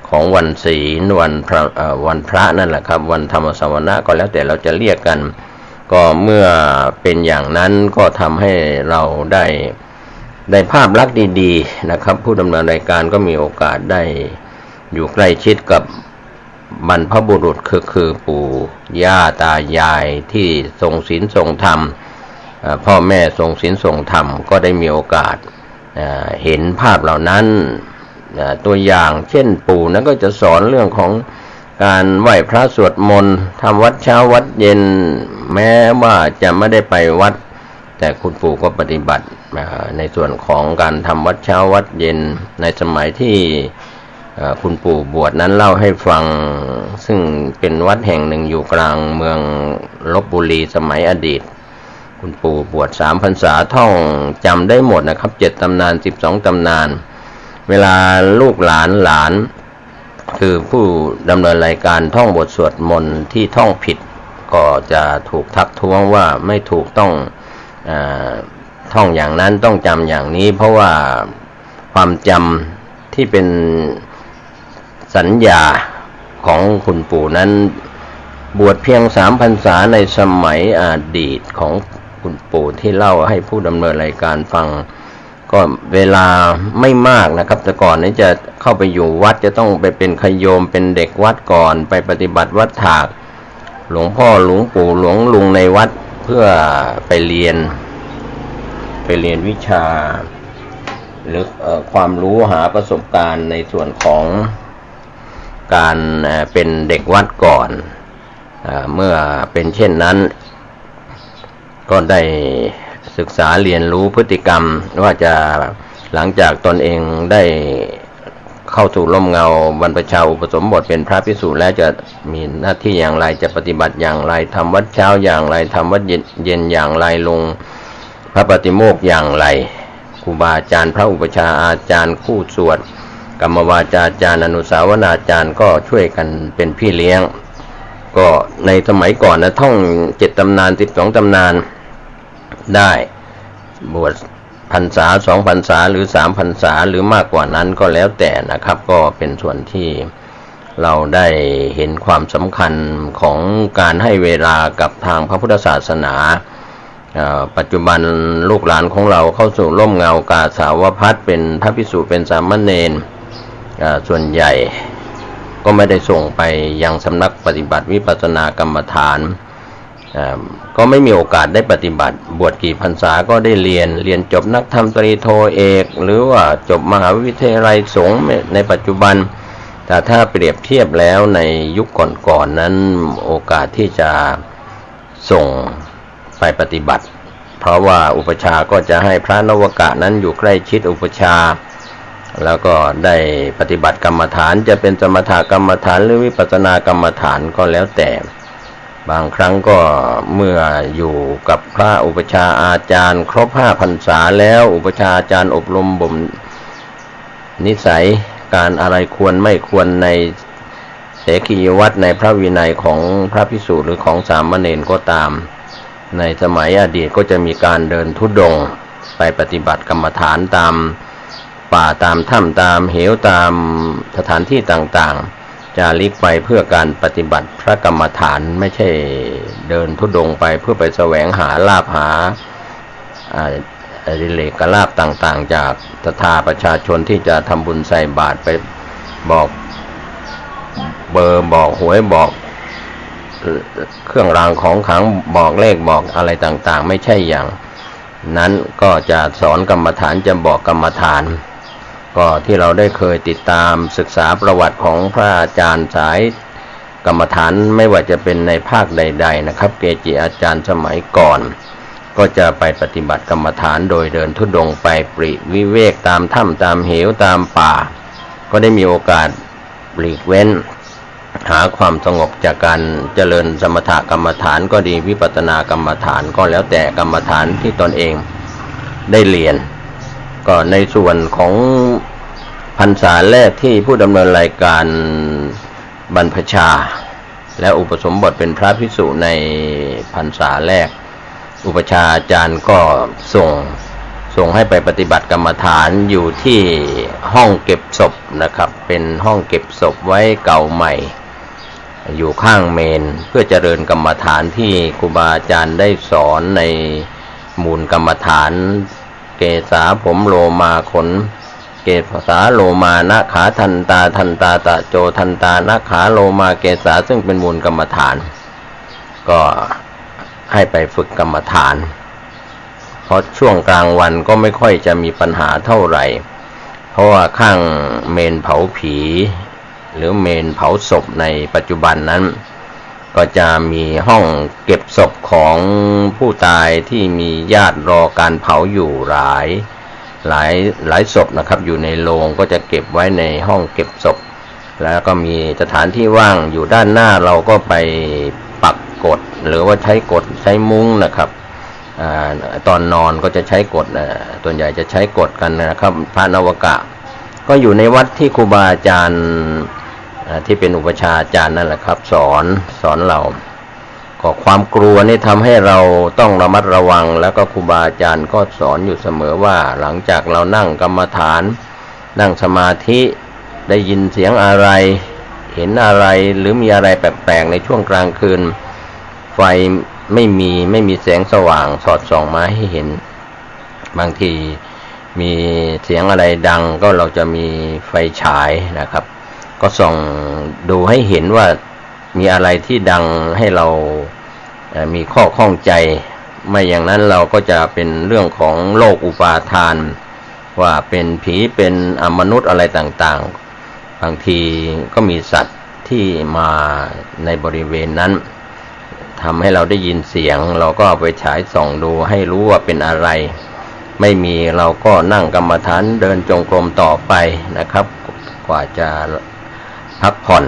S6: ของวันศีลวันพระนั่นแหละครับวันธรรมสวนะก็แล้วแต่เราจะเรียกกันก็เมื่อเป็นอย่างนั้นก็ทำให้เราได้ภาพลักษณ์ดีๆนะครับผู้ดำเนินรายการก็มีโอกาสได้อยู่ใกล้ชิดกับบรรพบุรุษคือปู่ย่าตายายที่ทรงศีลทรงธรรมพ่อแม่ทรงศีลทรงธรรมก็ได้มีโอกาสเห็นภาพเหล่านั้นตัวอย่างเช่นปู่นั้นก็จะสอนเรื่องของการไหว้พระสวดมนต์ทำวัดเช้าวัดเย็นแม้ว่าจะไม่ได้ไปวัดแต่คุณปู่ก็ปฏิบัติในส่วนของการทำวัดเช้าวัดเย็นในสมัยที่คุณปู่บวชนั้นเล่าให้ฟังซึ่งเป็นวัดแห่งหนึ่งอยู่กลางเมืองลพบุรีสมัยอดีตคุณปู่บวช3 พรรษาท่องจำได้หมดนะครับ7 ตำนาน12 ตำนานเวลาลูกหลานคือผู้ดำเนินรายการท่องบทสวดมนต์ที่ท่องผิดก็จะถูกทักท้วงว่าไม่ถูกต้องท่องอย่างนั้นต้องจำอย่างนี้เพราะว่าความจำที่เป็นสัญญาของคุณปู่นั้นบวชเพียง3 พรรษาในสมัยอดีตของคุณปู่ที่เล่าให้ผู้ดำเนินรายการฟังก็เวลาไม่มากนะครับแต่ก่อนนี้จะเข้าไปอยู่วัดจะต้องไปเป็นขโยมเป็นเด็กวัดก่อนไปปฏิบัติวัดถากหลวงพ่อหลวงปู่หลวงลุงในวัดเพื่อไปเรียนวิชาหรือความรู้หาประสบการณ์ในส่วนของการเป็นเด็กวัดก่อนเมื่อเป็นเช่นนั้นก็ได้ศึกษาเรียนรู้พฤติกรรมว่าจะหลังจากตนเองได้เข้าสู่ร่มเงาบรรพชาอุปสมบทเป็นพระภิกษุแล้วจะมีหน้าที่อย่างไรจะปฏิบัติอย่างไรทำวัดเช้าอย่างไรทำวัดเย็นอย่างไรลงพระปฏิโมกข์อย่างไรครูบาอาจารย์พระอุปชาอาจารย์คู่สวดกรรมวาจาจารย์อนุสาวนาจารย์ก็ช่วยกันเป็นพี่เลี้ยงก็ในสมัยก่อนนะท่อง7 ตำนาน12 ตำนานได้บวชพรรษา2 พรรษาหรือ3 พรรษาหรือมากกว่านั้นก็แล้วแต่นะครับก็เป็นส่วนที่เราได้เห็นความสำคัญของการให้เวลากับทางพระพุทธศาสนาปัจจุบันลูกหลานของเราเข้าสู่ร่มเงากาสาวพัสเป็นพระภิกษุเป็นสามเณรส่วนใหญ่ก็ไม่ได้ส่งไปยังสำนักปฏิบัติวิปัสสนากรรมฐานก็ไม่มีโอกาสได้ปฏิบัติบวชกี่พรรษาก็ได้เรียนจบนักธรรมตรีโทเอกหรือว่าจบมหาวิทยาลัยสงฆ์ในปัจจุบัน แต่ถ้าเปรียบเทียบแล้วในยุคก่อนๆนั้นโอกาสที่จะส่งไปปฏิบัติเพราะว่าอุปชฌาย์ก็จะให้พระนวกะนั้นอยู่ใกล้ชิดอุปชฌาย์แล้วก็ได้ปฏิบัติกรรมฐานจะเป็นสมถกรรมฐานหรือวิปัสสนากรรมฐานก็แล้วแต่บางครั้งก็เมื่ออยู่กับพระอุปชฌาย์อาจารย์ครบ5 พรรษาแล้วอุปชฌาย์อาจารย์อบรมบ่มนิสัยการอะไรควรไม่ควรในเสขียวัตรในพระวินัยของพระภิกษุหรือของสามเณรก็ตามในสมัยอดีตก็จะมีการเดินธุดงค์ไปปฏิบัติกรรมฐานตามป่าตามถ้ำตามเหวตามสถานที่ต่างๆจาริกไปเพื่อการปฏิบัติพระกรรมฐานไม่ใช่เดินธุดงค์ไปเพื่อไปแสวงหาลาภหาอดิเรกลาภต่างๆจากศรัทธาประชาชนที่จะทำบุญใส่บาตรไปบอกเบอร์บอกหวยบอกเครื่องรางของขลังบอกเลขบอกอะไรต่างๆไม่ใช่อย่างนั้นก็จะสอนกรรมฐานจะบอกกรรมฐานก็ที่เราได้เคยติดตามศึกษาประวัติของพระอาจารย์สายกรรมฐานไม่ว่าจะเป็นในภาคใดๆนะครับเกจิอาจารย์สมัยก่อนก็จะไปปฏิบัติกรรมฐานโดยเดินธุดงค์ไปปริวิเวกตามถ้ำตามเหวตามป่าก็ได้มีโอกาสปลีกเว้นหาความสงบจากการเจริญสมถกรรมฐานก็ดีวิปัสสนากรรมฐานก็แล้วแต่กรรมฐานที่ตนเองได้เรียนก็ในส่วนของพรรษาแรกที่ผู้ดำเนินรายการบรรพชาและอุปสมบทเป็นพระภิกษุในพรรษาแรกอุปชฌาย์อาจารย์ก็ส่งให้ไปปฏิบัติกรรมฐานอยู่ที่ห้องเก็บศพนะครับเป็นห้องเก็บศพไว้เก่าใหม่อยู่ข้างเมนเพื่อเจริญกรรมฐานที่ครูบาอาจารย์ได้สอนในมูลกรรมฐานเกสาผมโลมาขนเกสาโลมานะขาทันตาทันตาตะโจทันตานะขาโลมาเกสาซึ่งเป็นมูลกรรมฐานก็ให้ไปฝึกกรรมฐานเพราะช่วงกลางวันก็ไม่ค่อยจะมีปัญหาเท่าไหร่เพราะว่าข้างเมนเผาผีหรือเมนเผาศพในปัจจุบันนั้นก็จะมีห้องเก็บศพของผู้ตายที่มีญาติรอการเผาอยู่หลายศพนะครับอยู่ในโลงก็จะเก็บไว้ในห้องเก็บศพแล้วก็มีสถานที่ว่างอยู่ด้านหน้าเราก็ไปปักกดหรือว่าใช้กดใช้มุ้งนะครับตอนนอนก็จะใช้กดส่วนใหญ่จะใช้กดกันนะครับพระนวกะก็อยู่ในวัดที่ครูบาอาจารย์ที่เป็นอุปชฌาย์อาจารย์นั่นแหละครับสอนเราก็ความกลัวนี่ทำให้เราต้องระมัดระวังแล้วก็ครูบาอาจารย์ก็สอนอยู่เสมอว่าหลังจากเรานั่งกรรมฐานนั่งสมาธิได้ยินเสียงอะไรเห็นอะไรหรือมีอะไรแปลกๆในช่วงกลางคืนไฟไม่มีแสงสว่างสอดส่องมาให้เห็นบางทีมีเสียงอะไรดังก็เราจะมีไฟฉายนะครับก็ส่องดูให้เห็นว่ามีอะไรที่ดังให้เรามีข้อข้องใจไม่อย่างนั้นเราก็จะเป็นเรื่องของโลกอุปาทานว่าเป็นผีเป็นมนุษย์อะไรต่างๆบางทีก็มีสัตว์ที่มาในบริเวณนั้นทำให้เราได้ยินเสียงเราก็เอาไปฉายส่องดูให้รู้ว่าเป็นอะไรไม่มีเราก็นั่งกรรมฐานเดินจงกรมต่อไปนะครับกว่าจะพักผ่อน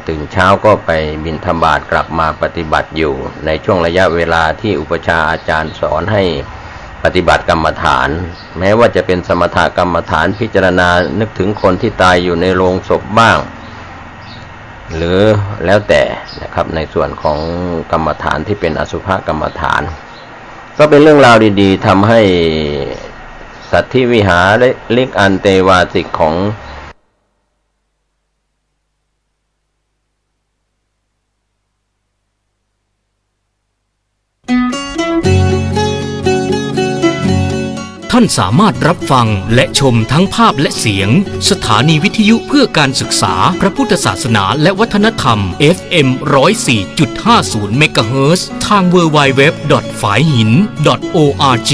S6: ตื่นเช้าก็ไปบิณฑบาตกลับมาปฏิบัติอยู่ในช่วงระยะเวลาที่อุปชฌาย์อาจารย์สอนให้ปฏิบัติกรรมฐานแม้ว่าจะเป็นสมถกรรมฐานพิจารณานึกถึงคนที่ตายอยู่ในโลงศพบ้างหรือแล้วแต่นะครับในส่วนของกรรมฐานที่เป็นอสุภกรรมฐานก็เป็นเรื่องราวดีๆทำให้สัตธิวิหารลิกอันเตวาสิกของ
S7: ท่านสามารถรับฟังและชมทั้งภาพและเสียงสถานีวิทยุเพื่อการศึกษาพระพุทธศาสนาและวัฒนธรรม FM 104.50 เมกะเฮิรตซ์ ทาง www.faihin.org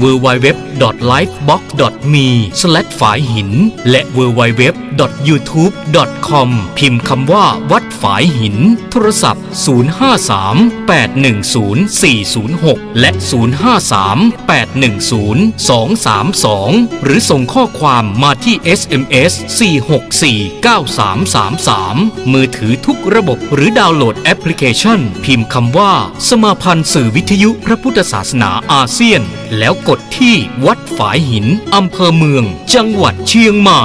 S7: www.lifebox.me/faihin และ www.youtube.com พิมพ์คำว่าวัดฝายหินโทรศัพท์ 053-810-406 และ 053-810-232 หรือส่งข้อความมาที่ SMS 4649333 มือถือทุกระบบหรือดาวน์โหลดแอปพลิเคชันพิมพ์คำว่าสมาพันธ์สื่อวิทยุพระพุทธศาสนาอาเซียนแล้วกดที่วัดฝายหินอำเภอเมืองจังหวัดเชียงใหม่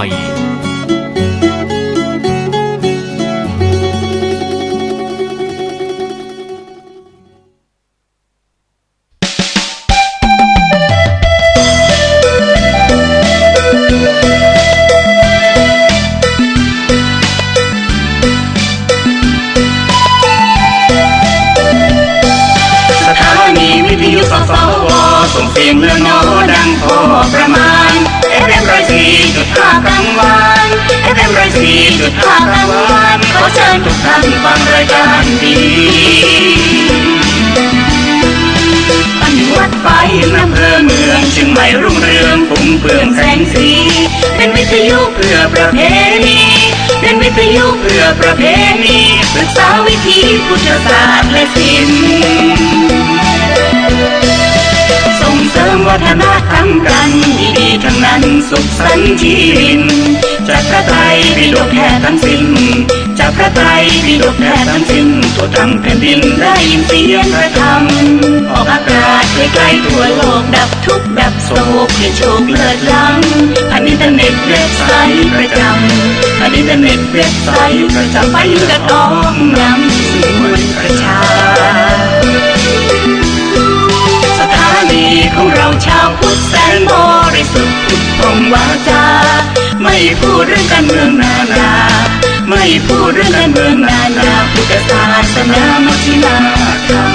S8: ส่งเสียงเลือนโนดังพอประมาณ FM 104.5 กลางวันFM 104.5 กลางวันขอเชิญทุกท่านฟังรายการดีตั้งอยู่วัดฝายหินอำเภอเมืองเชียงใหม่รุ่งเรืองฟุ้งเฟื่องแสงสีเป็นวิทยุเพื่อประเพณีเป็นวิทยุเพื่อประเพณีศึกษาวิถีพุทธศาสตร์และศิลป์ส่งเสริมวัฒนธรรมกันดีๆทั้งนั้นสุขสันต์ชีวินจากพระไตรปิฎกแท้ทั้งสิ้นจากพระไตรปิฎกแท้ทั้งสิ้นทั่วทั้งแผ่นดินได้ยินเสียงพระธรรมออกอากาศไกลๆทั่วโลกดับทุกข์ดับโศกให้โชคเลิศล้ำผ่านอินเทอร์เน็ตเว็บไซต์ประจำผ่านอินเทอร์เน็ตเว็บไซต์ประจำไปกระน้อมนำสู่ประชาสถานีของเราชาวพุทธแสนบริสุทธิ์พุทธพรหมวาจาไม่พูดเรื่องการเมืองนานาไม่พูดเรื่องการเมืองนานาพุทธศาสนามัชฌิมาธรรม